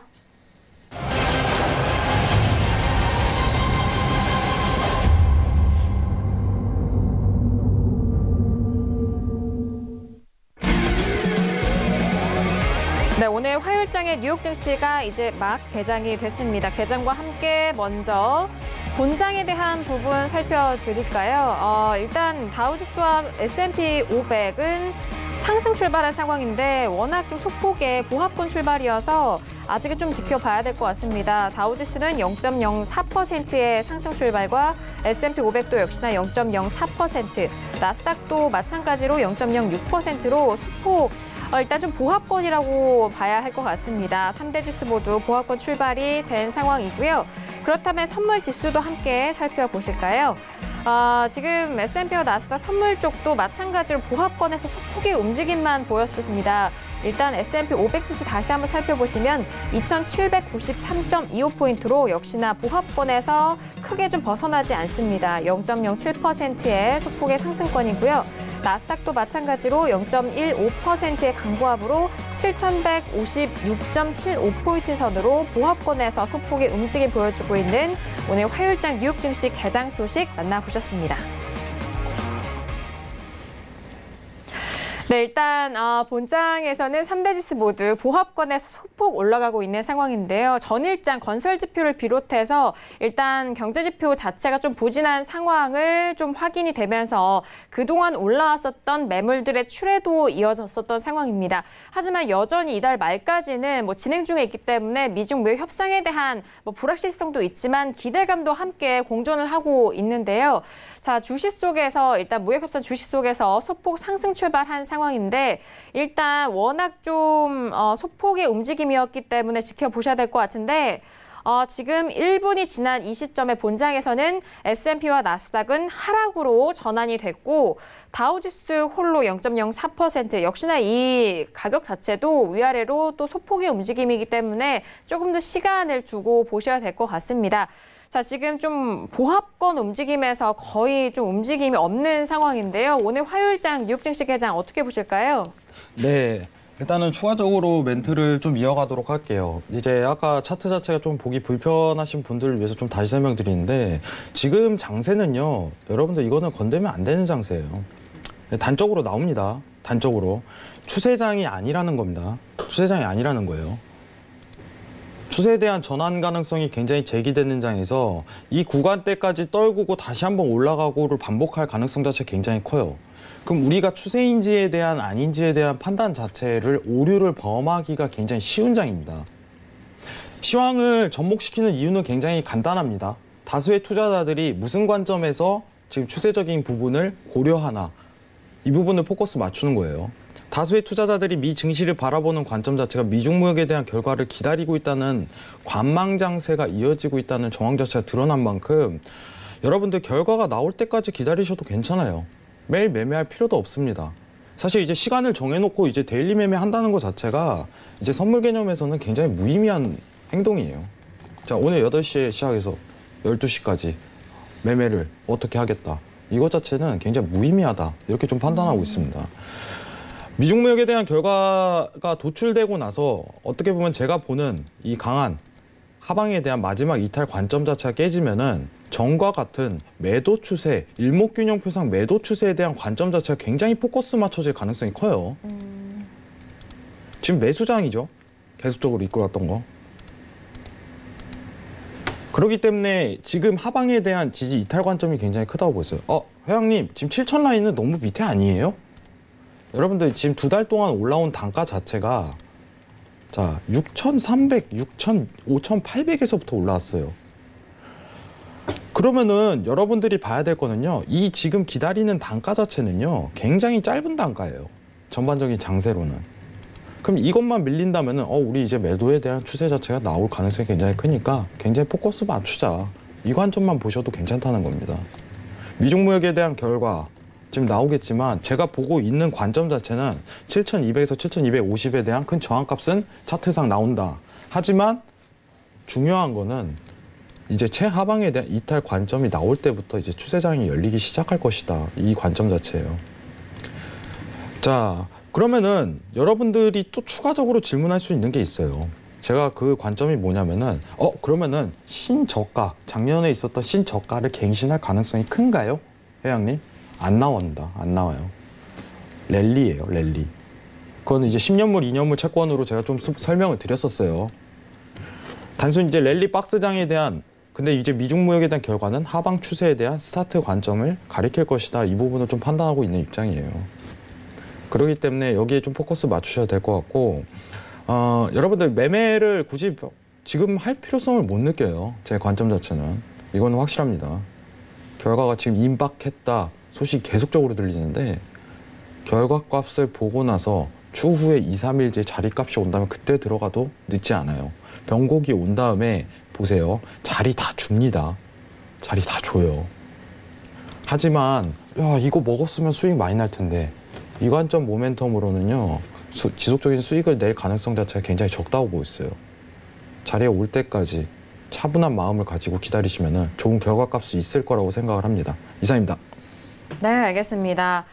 네, 오늘 화요일장의 뉴욕 증시가 이제 막 개장이 됐습니다. 개장과 함께 먼저 본장에 대한 부분 살펴드릴까요? 일단 다우지수와 S&P 500은 상승 출발한 상황인데 워낙 좀 소폭의 보합권 출발이어서 아직은 좀 지켜봐야 될 것 같습니다. 다우지수는 0.04%의 상승 출발과 S&P 500도 역시나 0.04%, 나스닥도 마찬가지로 0.06%로 소폭 일단 좀 보합권이라고 봐야 할 것 같습니다. 3대 지수 모두 보합권 출발이 된 상황이고요. 그렇다면 선물 지수도 함께 살펴보실까요? 지금 S&P와 나스닥 선물 쪽도 마찬가지로 보합권에서 소폭의 움직임만 보였습니다. 일단 S&P 500 지수 다시 한번 살펴보시면 2,793.25포인트로 역시나 보합권에서 크게 좀 벗어나지 않습니다. 0.07%의 소폭의 상승권이고요. 나스닥도 마찬가지로 0.15%의 강보합으로 7,156.75포인트 선으로 보합권에서 소폭의 움직임 보여주고 있는 오늘 화요일장 뉴욕 증시 개장 소식 만나보셨습니다. 네, 일단 본장에서는 3대 지수 모두 보합권에서 소폭 올라가고 있는 상황인데요. 전일장 건설 지표를 비롯해서 일단 경제 지표 자체가 좀 부진한 상황을 좀 확인이 되면서 그동안 올라왔었던 매물들의 출회도 이어졌었던 상황입니다. 하지만 여전히 이달 말까지는 진행 중에 있기 때문에 미중 무역 협상에 대한 불확실성도 있지만 기대감도 함께 공존을 하고 있는데요. 자, 주식 속에서 일단 무역 협상 주식 속에서 소폭 상승 출발한 상황인데 일단 워낙 좀 소폭의 움직임이었기 때문에 지켜보셔야 될 것 같은데 지금 1분이 지난 이 시점에 본장에서는 S&P와 나스닥은 하락으로 전환이 됐고 다우지수 홀로 0.04% 역시나 이 가격 자체도 위아래로 또 소폭의 움직임이기 때문에 조금 더 시간을 두고 보셔야 될 것 같습니다. 자, 지금 좀 보합권 움직임에서 거의 좀 움직임이 없는 상황인데요. 오늘 화요일장 뉴욕 증시 개장 어떻게 보실까요? 네. 일단은 추가적으로 멘트를 좀 이어가도록 할게요. 이제 아까 차트 자체가 좀 보기 불편하신 분들을 위해서 좀 다시 설명드리는데 지금 장세는요. 여러분들 이거는 건들면 안 되는 장세예요. 단적으로 나옵니다. 단적으로. 추세장이 아니라는 겁니다. 추세장이 아니라는 거예요. 추세에 대한 전환 가능성이 굉장히 제기되는 장에서 이 구간대까지 떨구고 다시 한번 올라가고를 반복할 가능성 자체가 굉장히 커요. 그럼 우리가 추세인지에 대한 아닌지에 대한 판단 자체를 오류를 범하기가 굉장히 쉬운 장입니다. 시황을 접목시키는 이유는 굉장히 간단합니다. 다수의 투자자들이 무슨 관점에서 지금 추세적인 부분을 고려하나 이 부분을 포커스 맞추는 거예요. 다수의 투자자들이 미 증시를 바라보는 관점 자체가 미중 무역에 대한 결과를 기다리고 있다는 관망장세가 이어지고 있다는 정황 자체가 드러난 만큼 여러분들 결과가 나올 때까지 기다리셔도 괜찮아요. 매일 매매할 필요도 없습니다. 사실 이제 시간을 정해놓고 이제 데일리 매매한다는 것 자체가 이제 선물 개념에서는 굉장히 무의미한 행동이에요. 자, 오늘 8시에 시작해서 12시까지 매매를 어떻게 하겠다. 이것 자체는 굉장히 무의미하다. 이렇게 좀 판단하고 있습니다. 미중 무역에 대한 결과가 도출되고 나서 어떻게 보면 제가 보는 이 강한 하방에 대한 마지막 이탈 관점 자체가 깨지면은 전과 같은 매도 추세, 일목균형표상 매도 추세에 대한 관점 자체가 굉장히 포커스 맞춰질 가능성이 커요. 지금 매수장이죠. 계속적으로 이끌어왔던 거. 그렇기 때문에 지금 하방에 대한 지지 이탈 관점이 굉장히 크다고 보였어요. 회장님, 지금 7천 라인은 너무 밑에 아니에요? 여러분들 지금 2달 동안 올라온 단가 자체가 자 6,300, 6,000, 5,800에서부터 올라왔어요. 그러면은 여러분들이 봐야 될 거는요. 이 지금 기다리는 단가 자체는요. 굉장히 짧은 단가예요. 전반적인 장세로는. 그럼 이것만 밀린다면은 우리 이제 매도에 대한 추세 자체가 나올 가능성이 굉장히 크니까 굉장히 포커스 맞추자. 이 관점만 보셔도 괜찮다는 겁니다. 미중 무역에 대한 결과 지금 나오겠지만 제가 보고 있는 관점 자체는 7,200에서 7,250에 대한 큰 저항값은 차트상 나온다. 하지만 중요한 거는 이제 최하방에 대한 이탈 관점이 나올 때부터 이제 추세장이 열리기 시작할 것이다. 이 관점 자체예요. 자, 그러면은 여러분들이 또 추가적으로 질문할 수 있는 게 있어요. 제가 그 관점이 뭐냐면은 그러면은 신저가, 작년에 있었던 신저가를 갱신할 가능성이 큰가요? 회장님? 안 나온다. 안 나와요. 랠리예요, 랠리. 그거는 이제 10년물, 2년물 채권으로 제가 좀 설명을 드렸었어요. 단순히 이제 랠리 박스장에 대한, 근데 이제 미중 무역에 대한 결과는 하방 추세에 대한 스타트 관점을 가리킬 것이다. 이 부분을 좀 판단하고 있는 입장이에요. 그렇기 때문에 여기에 좀 포커스 맞추셔야 될 것 같고, 여러분들 매매를 굳이 지금 할 필요성을 못 느껴요. 제 관점 자체는. 이거는 확실합니다. 결과가 지금 임박했다. 소식이 계속적으로 들리는데 결과값을 보고 나서 추후에 2, 3일 뒤에 자리값이 온다면 그때 들어가도 늦지 않아요. 변곡이 온 다음에 보세요. 자리 다 줍니다. 자리 다 줘요. 하지만 야 이거 먹었으면 수익 많이 날 텐데 이 관점 모멘텀으로는요. 지속적인 수익을 낼 가능성 자체가 굉장히 적다고 보고 있어요. 자리에 올 때까지 차분한 마음을 가지고 기다리시면 좋은 결과값이 있을 거라고 생각을 합니다. 이상입니다. 네, 알겠습니다.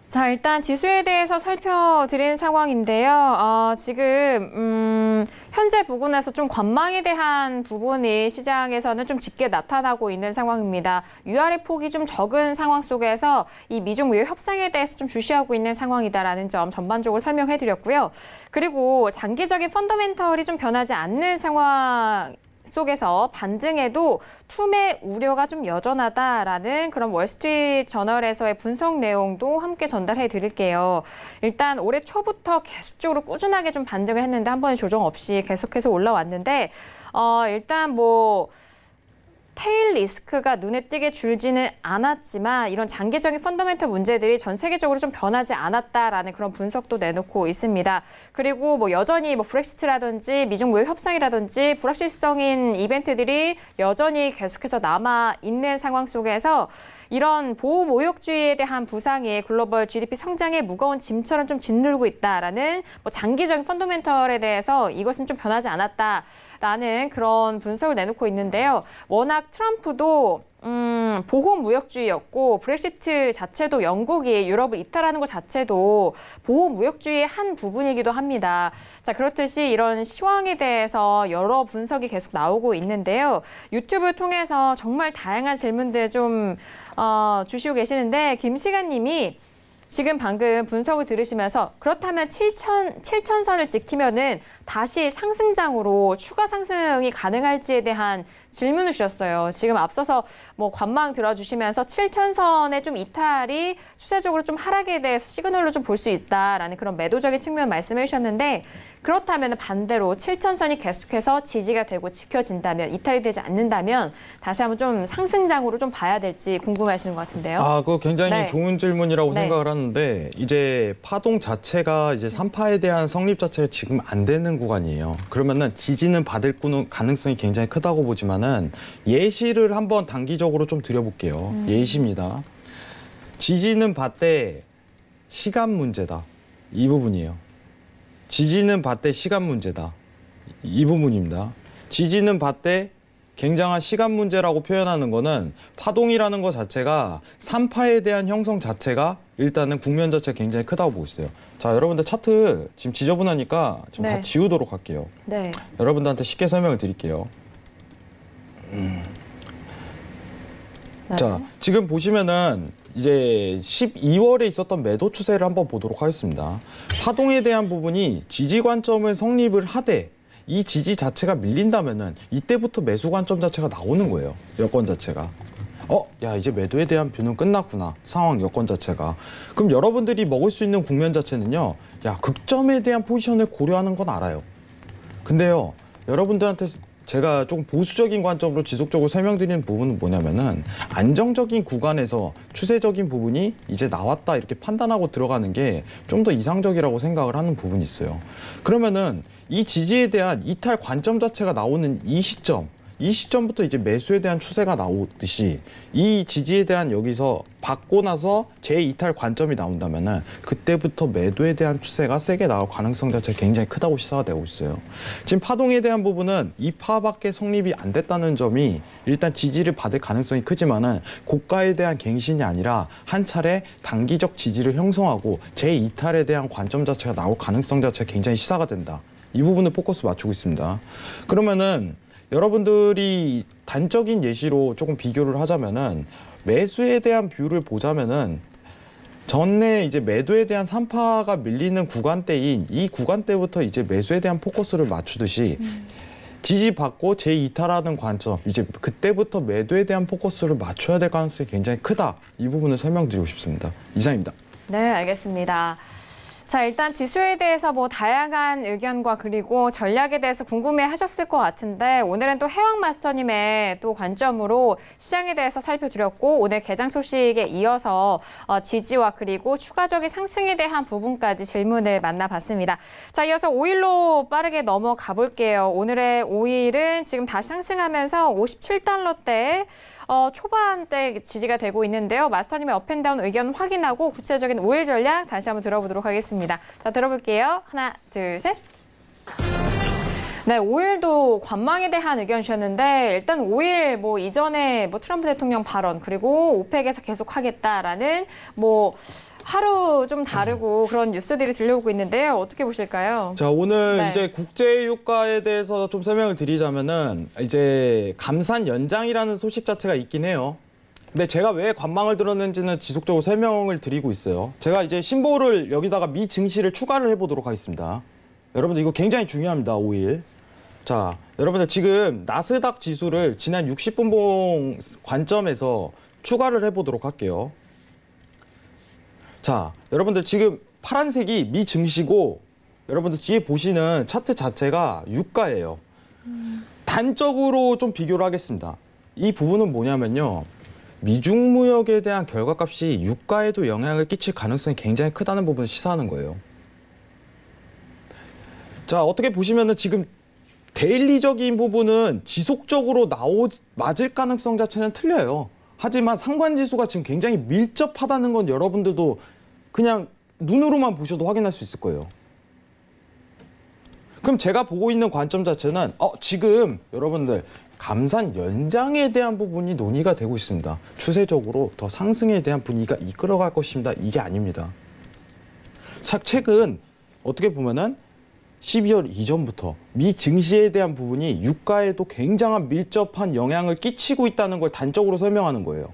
자, 일단 지수에 대해서 살펴드린 상황인데요. 지금 현재 부근에서 좀 관망에 대한 부분이 시장에서는 좀 짙게 나타나고 있는 상황입니다. 위아래 폭이 좀 적은 상황 속에서 이 미중 무역 협상에 대해서 좀 주시하고 있는 상황이다라는 점 전반적으로 설명해드렸고요. 그리고 장기적인 펀더멘털이 좀 변하지 않는 상황 속에서 반등에도 투매 우려가 좀 여전하다라는 그런 월스트리트 저널에서의 분석 내용도 함께 전달해 드릴게요. 일단 올해 초부터 계속적으로 꾸준하게 좀 반등을 했는데 한 번의 조정 없이 계속해서 올라왔는데 일단 뭐 테일 리스크가 눈에 띄게 줄지는 않았지만 이런 장기적인 펀더멘털 문제들이 전 세계적으로 좀 변하지 않았다라는 그런 분석도 내놓고 있습니다. 그리고 뭐 여전히 뭐 브렉시트라든지 미중 무역 협상이라든지 불확실성인 이벤트들이 여전히 계속해서 남아 있는 상황 속에서 이런 보호 모욕주의에 대한 부상이 글로벌 GDP 성장에 무거운 짐처럼 좀 짓누르고 있다라는 뭐 장기적인 펀더멘털에 대해서 이것은 좀 변하지 않았다라는 그런 분석을 내놓고 있는데요. 워낙 트럼프도 보호 무역주의였고 브렉시트 자체도 영국이 유럽을 이탈하는 것 자체도 보호 무역주의의 한 부분이기도 합니다. 자, 그렇듯이 이런 시황에 대해서 여러 분석이 계속 나오고 있는데요. 유튜브 통해서 정말 다양한 질문들 좀 주시고 계시는데 김시간 님이 지금 방금 분석을 들으시면서 그렇다면 7,000선을 지키면은 다시 상승장으로 추가 상승이 가능할지에 대한 질문을 주셨어요. 지금 앞서서 뭐 관망 들어주시면서 7,000선의 좀 이탈이 추세적으로 좀 하락에 대해서 시그널로 좀 볼 수 있다라는 그런 매도적인 측면 말씀해 주셨는데 그렇다면 반대로 7,000선이 계속해서 지지가 되고 지켜진다면 이탈이 되지 않는다면 다시 한번 좀 상승장으로 좀 봐야 될지 궁금해하시는 것 같은데요. 그거 굉장히 네. 좋은 질문이라고 네. 생각을 하는데 이제 파동 자체가 이제 3파에 대한 성립 자체가 지금 안 되는 구간이에요. 그러면은 지지는 받을 가능성이 굉장히 크다고 보지만은 예시를 한번 단기적으로 좀 드려볼게요. 예시입니다. 지지는 받되 시간 문제다. 이 부분이에요. 지지는 받되 시간 문제다. 이 부분입니다. 지지는 받되 굉장한 시간 문제라고 표현하는 거는 파동이라는 것 자체가 3파에 대한 형성 자체가 일단은 국면 자체가 굉장히 크다고 보고 있어요. 자, 여러분들 차트 지금 지저분하니까 좀 다 네. 지우도록 할게요. 네. 여러분들한테 쉽게 설명을 드릴게요. 네. 자, 지금 보시면은 이제 12월에 있었던 매도 추세를 한번 보도록 하겠습니다. 파동에 대한 부분이 지지 관점을 성립을 하되 이 지지 자체가 밀린다면은 이때부터 매수 관점 자체가 나오는 거예요. 여건 자체가. 야, 이제 매도에 대한 뷰는 끝났구나. 상황 여건 자체가. 그럼 여러분들이 먹을 수 있는 국면 자체는요. 야, 극점에 대한 포지션을 고려하는 건 알아요. 근데요, 여러분들한테 제가 좀 보수적인 관점으로 지속적으로 설명드리는 부분은 뭐냐면은 안정적인 구간에서 추세적인 부분이 이제 나왔다 이렇게 판단하고 들어가는 게 좀 더 이상적이라고 생각을 하는 부분이 있어요. 그러면은 이 지지에 대한 이탈 관점 자체가 나오는 이 시점, 이 시점부터 이제 매수에 대한 추세가 나오듯이 이 지지에 대한 여기서 받고 나서 재이탈 관점이 나온다면은 그때부터 매도에 대한 추세가 세게 나올 가능성 자체가 굉장히 크다고 시사가 되고 있어요. 지금 파동에 대한 부분은 이 파밖에 성립이 안 됐다는 점이 일단 지지를 받을 가능성이 크지만은 고가에 대한 갱신이 아니라 한 차례 단기적 지지를 형성하고 재이탈에 대한 관점 자체가 나올 가능성 자체가 굉장히 시사가 된다. 이 부분을 포커스 맞추고 있습니다. 그러면은 여러분들이 단적인 예시로 조금 비교를 하자면은 매수에 대한 뷰를 보자면은 전에 이제 매도에 대한 산파가 밀리는 구간대인 이 구간대부터 이제 매수에 대한 포커스를 맞추듯이 지지받고 재이탈하는 관점, 이제 그때부터 매도에 대한 포커스를 맞춰야 될 가능성이 굉장히 크다. 이 부분을 설명드리고 싶습니다. 이상입니다. 네, 알겠습니다. 자, 일단 지수에 대해서 뭐 다양한 의견과 그리고 전략에 대해서 궁금해 하셨을 것 같은데 오늘은 또 해왕 마스터님의 또 관점으로 시장에 대해서 살펴드렸고 오늘 개장 소식에 이어서 지지와 그리고 추가적인 상승에 대한 부분까지 질문을 만나봤습니다. 자, 이어서 오일로 빠르게 넘어가 볼게요. 오늘의 오일은 지금 다시 상승하면서 57달러대 초반대 지지가 되고 있는데요. 마스터님의 업앤다운 의견 확인하고 구체적인 오일 전략 다시 한번 들어보도록 하겠습니다. 자, 들어볼게요. 하나, 둘, 셋. 네, 오일도 관망에 대한 의견 주셨는데 일단 오일 뭐 이전에 뭐 트럼프 대통령 발언 그리고 오펙에서 계속 하겠다라는 뭐 하루 좀 다르고 그런 뉴스들이 들려오고 있는데요. 어떻게 보실까요? 자, 오늘 네. 이제 국제 유가에 대해서 좀 설명을 드리자면은 이제 감산 연장이라는 소식 자체가 있긴 해요. 근데 제가 왜 관망을 들었는지는 지속적으로 설명을 드리고 있어요. 제가 이제 심볼을 여기다가 미 증시를 추가를 해보도록 하겠습니다. 여러분들 이거 굉장히 중요합니다. 5일. 자, 여러분들 지금 나스닥 지수를 지난 60분봉 관점에서 추가를 해보도록 할게요. 자, 여러분들 지금 파란색이 미 증시고 여러분들 뒤에 보시는 차트 자체가 유가예요. 단적으로 좀 비교를 하겠습니다. 이 부분은 뭐냐면요. 미중 무역에 대한 결과값이 유가에도 영향을 끼칠 가능성이 굉장히 크다는 부분을 시사하는 거예요. 자, 어떻게 보시면은 지금 데일리적인 부분은 지속적으로 맞을 가능성 자체는 틀려요. 하지만 상관지수가 지금 굉장히 밀접하다는 건 여러분들도 그냥 눈으로만 보셔도 확인할 수 있을 거예요. 그럼 제가 보고 있는 관점 자체는 지금 여러분들 감산 연장에 대한 부분이 논의가 되고 있습니다. 추세적으로 더 상승에 대한 분위기가 이끌어갈 것입니다. 이게 아닙니다. 최근 어떻게 보면은 12월 이전부터 미 증시에 대한 부분이 유가에도 굉장한 밀접한 영향을 끼치고 있다는 걸 단적으로 설명하는 거예요.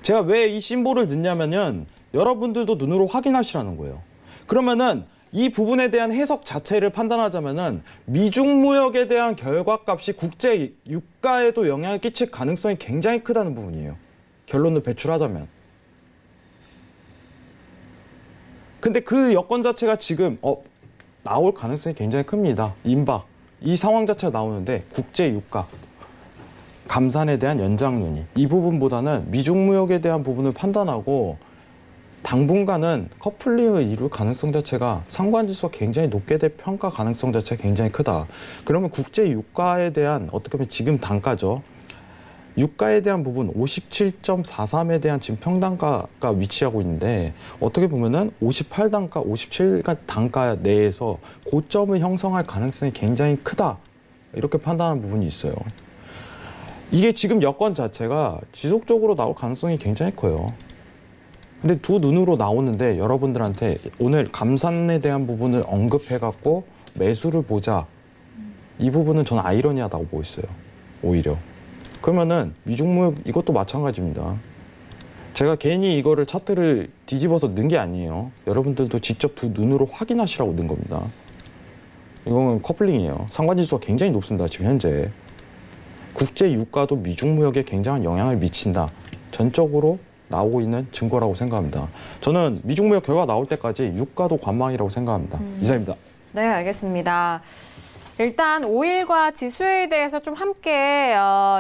제가 왜 이 심볼을 넣냐면은 여러분들도 눈으로 확인하시라는 거예요. 그러면은 이 부분에 대한 해석 자체를 판단하자면은 미중 무역에 대한 결과값이 국제 유가에도 영향을 끼칠 가능성이 굉장히 크다는 부분이에요. 결론을 배출하자면. 근데 그 여건 자체가 지금 나올 가능성이 굉장히 큽니다. 임박. 이 상황 자체가 나오는데 국제 유가, 감산에 대한 연장 논의. 이 부분보다는 미중 무역에 대한 부분을 판단하고 당분간은 커플링을 이룰 가능성 자체가 상관지수가 굉장히 높게 될 평가 가능성 자체가 굉장히 크다. 그러면 국제 유가에 대한 어떻게 보면 지금 단가죠. 유가에 대한 부분 57.43에 대한 지금 평단가가 위치하고 있는데 어떻게 보면은 58단가, 57단가 내에서 고점을 형성할 가능성이 굉장히 크다. 이렇게 판단하는 부분이 있어요. 이게 지금 여건 자체가 지속적으로 나올 가능성이 굉장히 커요. 근데 두 눈으로 나오는데 여러분들한테 오늘 감산에 대한 부분을 언급해갖고 매수를 보자. 이 부분은 저는 아이러니하다고 보고 있어요. 오히려. 그러면은 미중무역 이것도 마찬가지입니다. 제가 괜히 이거를 차트를 뒤집어서 넣은 게 아니에요. 여러분들도 직접 두 눈으로 확인하시라고 넣은 겁니다. 이거는 커플링이에요. 상관지수가 굉장히 높습니다. 지금 현재. 국제 유가도 미중무역에 굉장한 영향을 미친다. 전적으로 나오고 있는 증거라고 생각합니다. 저는 미중무역 결과 나올 때까지 유가도 관망이라고 생각합니다. 이상입니다. 네, 알겠습니다. 일단 오일과 지수에 대해서 좀 함께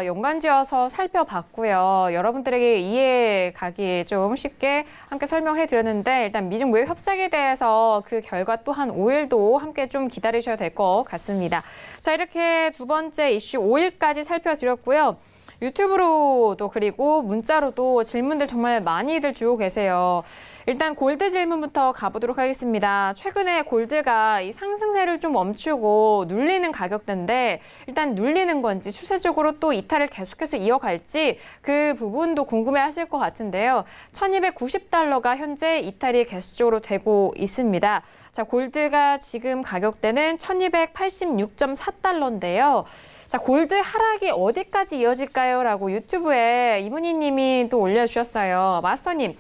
연관지어서 살펴봤고요. 여러분들에게 이해 가기 좀 쉽게 함께 설명해 드렸는데 일단 미중 무역 협상에 대해서 그 결과 또한 오일도 함께 좀 기다리셔야 될 것 같습니다. 자, 이렇게 두 번째 이슈 오일까지 살펴드렸고요. 유튜브로도 그리고 문자로도 질문들 정말 많이들 주고 계세요. 일단 골드 질문부터 가보도록 하겠습니다. 최근에 골드가 이 상승세를 좀 멈추고 눌리는 가격대인데 일단 눌리는 건지 추세적으로 또 이탈을 계속해서 이어갈지 그 부분도 궁금해하실 것 같은데요. 1290달러가 현재 이탈이 계속적으로 되고 있습니다. 자, 골드가 지금 가격대는 1286.4달러인데요. 자, 골드 하락이 어디까지 이어질까요? 라고 유튜브에 이문희 님이 또 올려주셨어요. 마스터님,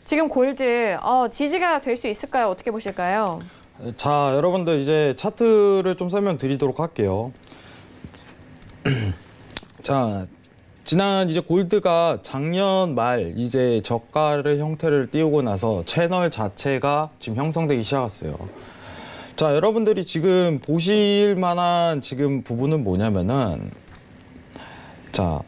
지금 골드 지지가 될 수 있을까요? 어떻게 보실까요? 자, 여러분들 이제 차트를 좀 설명드리도록 할게요. 자, 지난 이제 골드가 작년 말 이제 저가의 형태를 띄우고 나서 채널 자체가 지금 형성되기 시작했어요. 자, 여러분들이 지금 보실 만한 지금 부분은 뭐냐면은 자,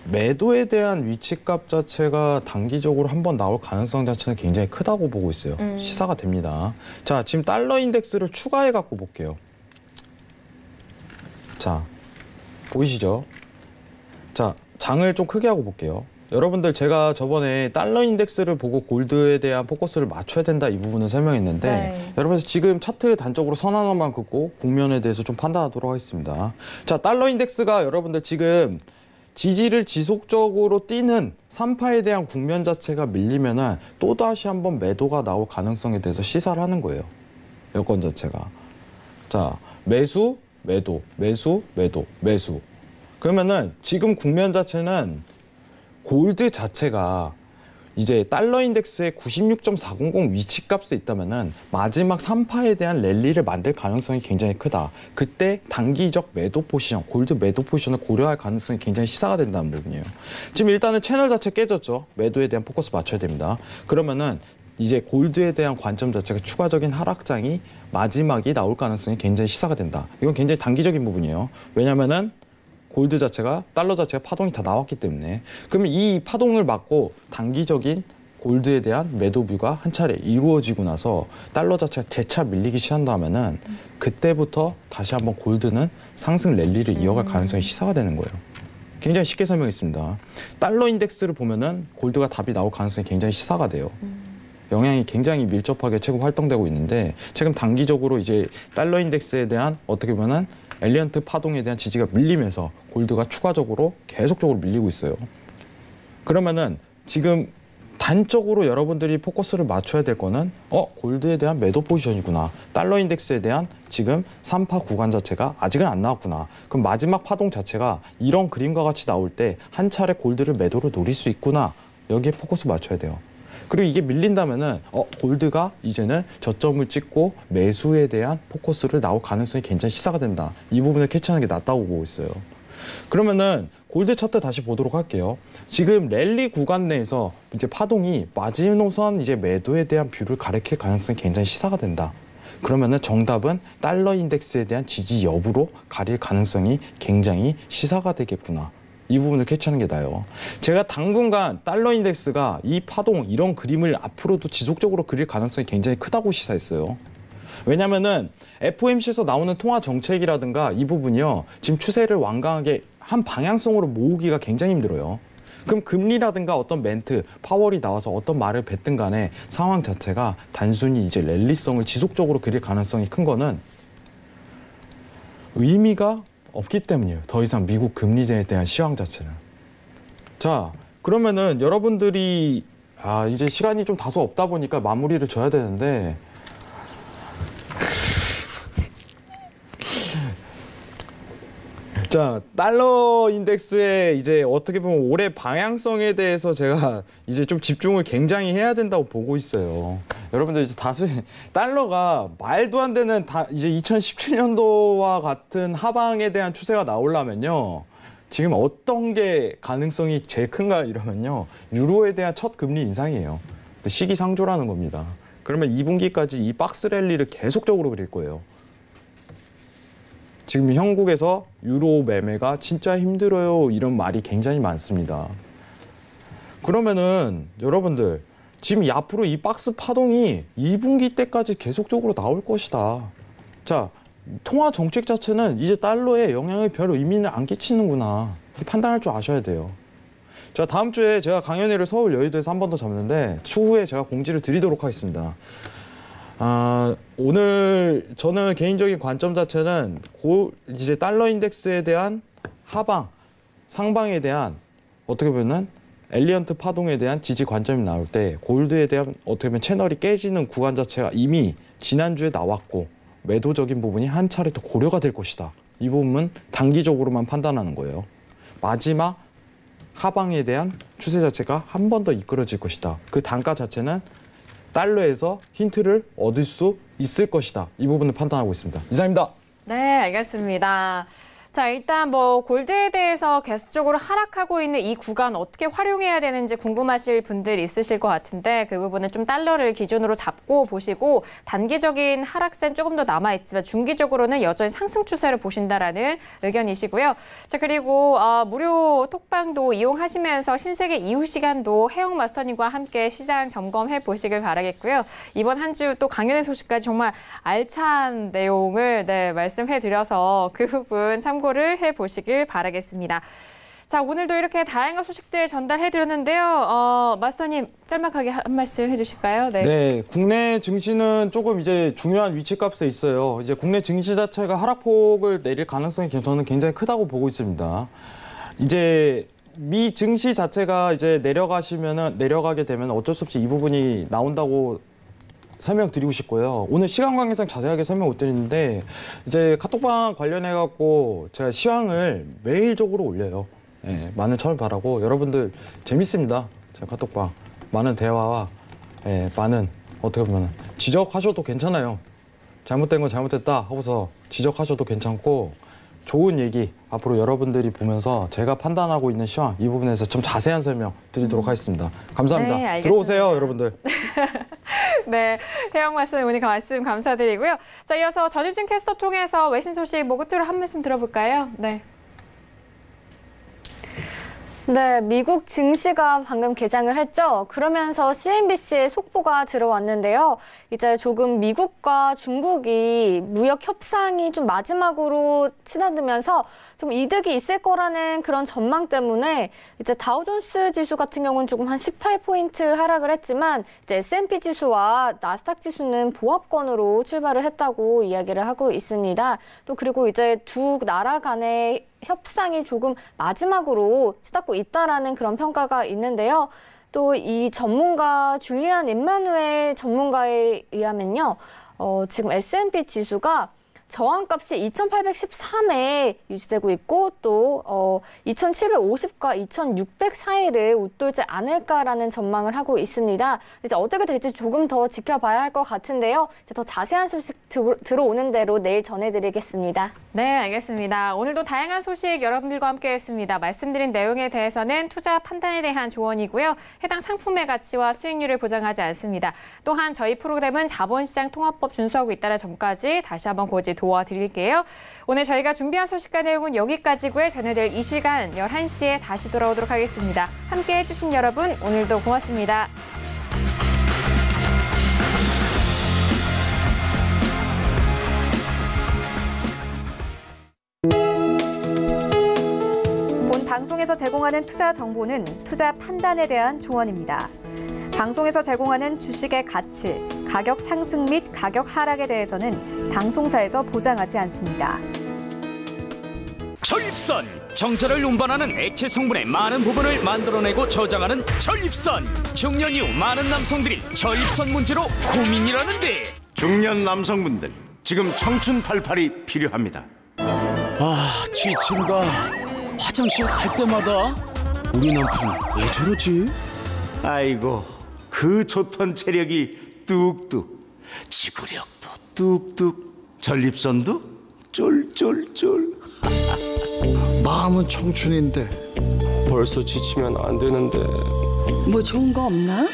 매도에 대한 위치값 자체가 단기적으로 한번 나올 가능성 자체는 굉장히 크다고 보고 있어요. 시사가 됩니다. 자, 지금 달러 인덱스를 추가해 갖고 볼게요. 자, 보이시죠? 자, 장을 좀 크게 하고 볼게요. 여러분들 제가 저번에 달러 인덱스를 보고 골드에 대한 포커스를 맞춰야 된다 이 부분을 설명했는데 네. 여러분들 지금 차트 단적으로 선 하나만 긋고 국면에 대해서 좀 판단하도록 하겠습니다. 자, 달러 인덱스가 여러분들 지금 지지를 지속적으로 띄는 3파에 대한 국면 자체가 밀리면은 또다시 한번 매도가 나올 가능성에 대해서 시사를 하는 거예요. 여건 자체가. 자, 매수, 매도, 매수, 매도, 매수. 그러면은 지금 국면 자체는 골드 자체가 이제 달러 인덱스의 96.400 위치값에 있다면은 마지막 3파에 대한 랠리를 만들 가능성이 굉장히 크다. 그때 단기적 매도 포지션, 골드 매도 포지션을 고려할 가능성이 굉장히 시사가 된다는 부분이에요. 지금 일단은 채널 자체 깨졌죠. 매도에 대한 포커스 맞춰야 됩니다. 그러면은 이제 골드에 대한 관점 자체가 추가적인 하락장이 마지막이 나올 가능성이 굉장히 시사가 된다. 이건 굉장히 단기적인 부분이에요. 왜냐면은 골드 자체가 달러 자체가 파동이 다 나왔기 때문에 그러면 이 파동을 막고 단기적인 골드에 대한 매도뷰가 한 차례 이루어지고 나서 달러 자체가 재차 밀리기 시작한다면은 그때부터 다시 한번 골드는 상승 랠리를 이어갈 가능성이 시사가 되는 거예요. 굉장히 쉽게 설명했습니다. 달러 인덱스를 보면은 골드가 답이 나올 가능성이 굉장히 시사가 돼요. 영향이 굉장히 밀접하게 최근 활동되고 있는데 최근 단기적으로 이제 달러 인덱스에 대한 어떻게 보면은 엘리언트 파동에 대한 지지가 밀리면서 골드가 추가적으로 계속적으로 밀리고 있어요. 그러면은 지금 단적으로 여러분들이 포커스를 맞춰야 될 거는 골드에 대한 매도 포지션이구나. 달러 인덱스에 대한 지금 3파 구간 자체가 아직은 안 나왔구나. 그럼 마지막 파동 자체가 이런 그림과 같이 나올 때 한 차례 골드를 매도로 노릴 수 있구나. 여기에 포커스 맞춰야 돼요. 그리고 이게 밀린다면은 골드가 이제는 저점을 찍고 매수에 대한 포커스를 나올 가능성이 굉장히 시사가 된다. 이 부분을 캐치하는 게 낫다고 보고 있어요. 그러면은 골드 차트 다시 보도록 할게요. 지금 랠리 구간 내에서 이제 파동이 마지노선 이제 매도에 대한 뷰를 가리킬 가능성이 굉장히 시사가 된다. 그러면은 정답은 달러 인덱스에 대한 지지 여부로 가릴 가능성이 굉장히 시사가 되겠구나. 이 부분을 캐치하는 게 나아요. 제가 당분간 달러 인덱스가 이 파동, 이런 그림을 앞으로도 지속적으로 그릴 가능성이 굉장히 크다고 시사했어요. 왜냐면은 FOMC에서 나오는 통화 정책이라든가 이 부분이요. 지금 추세를 완강하게 한 방향성으로 모으기가 굉장히 힘들어요. 그럼 금리라든가 어떤 멘트, 파월이 나와서 어떤 말을 뱉든 간에 상황 자체가 단순히 이제 랠리성을 지속적으로 그릴 가능성이 큰 거는 의미가 없기 때문이에요. 더 이상 미국 금리제에 대한 시황 자체는. 자, 그러면은 여러분들이 이제 시간이 좀 다소 없다 보니까 마무리를 져야 되는데 자, 달러 인덱스의 이제 어떻게 보면 올해 방향성에 대해서 제가 이제 좀 집중을 굉장히 해야 된다고 보고 있어요. 여러분들 이제 다수 달러가 말도 안 되는 이제 2017년도와 같은 하방에 대한 추세가 나오려면요. 지금 어떤 게 가능성이 제일 큰가 이러면요. 유로에 대한 첫 금리 인상이에요. 시기상조라는 겁니다. 그러면 2분기까지 이 박스 랠리를 계속적으로 그릴 거예요. 지금 형국에서 유로 매매가 진짜 힘들어요. 이런 말이 굉장히 많습니다. 그러면은 여러분들 지금 앞으로 이 박스 파동이 2분기 때까지 계속적으로 나올 것이다. 자, 통화 정책 자체는 이제 달러에 영향을 별 의미는 안 끼치는구나. 판단할 줄 아셔야 돼요. 자, 다음 주에 제가 강연회를 서울 여의도에서 한 번 더 잡는데 추후에 제가 공지를 드리도록 하겠습니다. 오늘 저는 개인적인 관점 자체는 이제 달러 인덱스에 대한 하방, 상방에 대한 어떻게 보면은 엘리언트 파동에 대한 지지 관점이 나올 때 골드에 대한 어떻게 보면 채널이 깨지는 구간 자체가 이미 지난주에 나왔고 매도적인 부분이 한 차례 더 고려가 될 것이다. 이 부분은 단기적으로만 판단하는 거예요. 마지막 하방에 대한 추세 자체가 한 번 더 이끌어질 것이다. 그 단가 자체는 달러에서 힌트를 얻을 수 있을 것이다. 이 부분을 판단하고 있습니다. 이상입니다. 네, 알겠습니다. 자, 일단 뭐 골드에 대해서 계속적으로 하락하고 있는 이 구간 어떻게 활용해야 되는지 궁금하실 분들 있으실 것 같은데 그 부분은 좀 달러를 기준으로 잡고 보시고 단기적인 하락세는 조금 더 남아있지만 중기적으로는 여전히 상승 추세를 보신다라는 의견이시고요. 자, 그리고 무료 톡방도 이용하시면서 신세계 이후 시간도 혜영 마스터님과 함께 시장 점검해 보시길 바라겠고요. 이번 한 주 또 강연의 소식까지 정말 알찬 내용을 말씀해 드려서 그 부분 참고를 해보시길 바라겠습니다. 자, 오늘도 이렇게 다양한 소식들 전달해드렸는데요. 마스터님 짤막하게 한 말씀 해주실까요? 네, 국내 증시는 조금 이제 중요한 위치값에 있어요. 이제 국내 증시 자체가 하락폭을 내릴 가능성이 저는 굉장히 크다고 보고 있습니다. 이제 미 증시 자체가 이제 내려가게 되면 어쩔 수 없이 이 부분이 나온다고 설명드리고 싶고요. 오늘 시간 관계상 자세하게 설명 못 드리는데 이제 카톡방 관련해 갖고 제가 시황을 매일적으로 올려요. 네, 많은 참여 바라고 여러분들 재밌습니다. 제가 카톡방 많은 대화와 많은 어떻게 보면 지적하셔도 괜찮아요. 잘못된 건 잘못됐다 하고서 지적하셔도 괜찮고 좋은 얘기 앞으로 여러분들이 보면서 제가 판단하고 있는 시황 이 부분에서 좀 자세한 설명 드리도록 하겠습니다. 감사합니다. 네, 알겠습니다. 들어오세요, 여러분들. 네, 혜영 마스터님 오늘 말씀 감사드리고요. 자, 이어서 전유진 캐스터 통해서 외신 소식 끝으로 한 말씀 들어볼까요? 네. 네, 미국 증시가 방금 개장을 했죠. 그러면서 CNBC에 속보가 들어왔는데요. 이제 조금 미국과 중국이 무역 협상이 좀 마지막으로 치닫으면서 좀 이득이 있을 거라는 그런 전망 때문에 이제 다우존스 지수 같은 경우는 조금 한 18포인트 하락을 했지만 이제 S&P 지수와 나스닥 지수는 보합권으로 출발을 했다고 이야기를 하고 있습니다. 또 그리고 이제 두 나라 간의 협상이 조금 마지막으로 치닫고 있다라는 그런 평가가 있는데요. 또 이 전문가 줄리안 임마누엘 전문가에 의하면요. 지금 S&P 지수가 저항값이 2813에 유지되고 있고 또 2750과 2600 사이를 웃돌지 않을까라는 전망을 하고 있습니다. 이제 어떻게 될지 조금 더 지켜봐야 할 것 같은데요. 이제 더 자세한 소식 들어오는 대로 내일 전해드리겠습니다. 네, 알겠습니다. 오늘도 다양한 소식 여러분들과 함께했습니다. 말씀드린 내용에 대해서는 투자 판단에 대한 조언이고요. 해당 상품의 가치와 수익률을 보장하지 않습니다. 또한 저희 프로그램은 자본시장 통합법 준수하고 있다는 점까지 다시 한번 고지 도와드릴게요. 오늘 저희가 준비한 소식과 내용은 여기까지고요. 전해드릴 이 시간 11시에 다시 돌아오도록 하겠습니다. 함께해 주신 여러분 오늘도 고맙습니다. 본 방송에서 제공하는 투자 정보는 투자 판단에 대한 조언입니다. 방송에서 제공하는 주식의 가치, 가격 상승 및 가격 하락에 대해서는 방송사에서 보장하지 않습니다. 전립선! 정자를 운반하는 액체 성분의 많은 부분을 만들어내고 저장하는 전립선! 중년 이후 많은 남성들이 전립선 문제로 고민이라는데 중년 남성분들 지금 청춘 팔팔이 필요합니다. 아, 지친다. 화장실 갈 때마다 우리 남편 왜 저러지? 아이고 그 좋던 체력이 뚝뚝, 지구력도 뚝뚝, 전립선도 쫄쫄쫄. 마음은 청춘인데 벌써 지치면 안 되는데. 뭐 좋은 거 없나?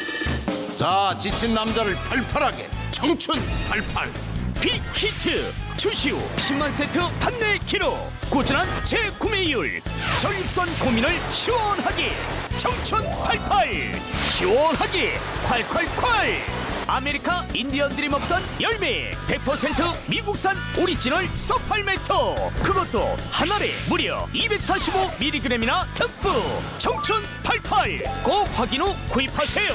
자, 지친 남자를 팔팔하게 청춘 팔팔. 빅히트 출시 후 10만 세트 판매 기록, 꾸준한 재구매율, 전립선 고민을 시원하게 청춘 88 시원하게 콸콸콸. 아메리카 인디언들이 먹던 열매 100% 미국산 오리지널 소팔메토, 그것도 한 알에 무려 245mg이나 듬뿍. 청춘 88 꼭 확인 후 구입하세요.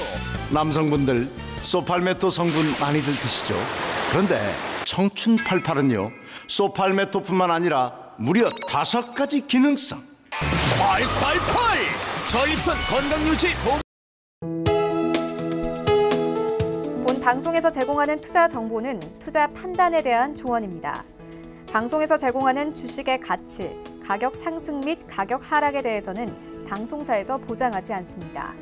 남성분들 소팔메토 성분 많이들 드시죠? 그런데 청춘 88은요, 소팔메토뿐만 아니라 무려 5가지 기능성. 콸콸콸. 전립선 건강유지 도움. 본 방송에서 제공하는 투자 정보는 투자 판단에 대한 조언입니다. 방송에서 제공하는 주식의 가치, 가격 상승 및 가격 하락에 대해서는 방송사에서 보장하지 않습니다.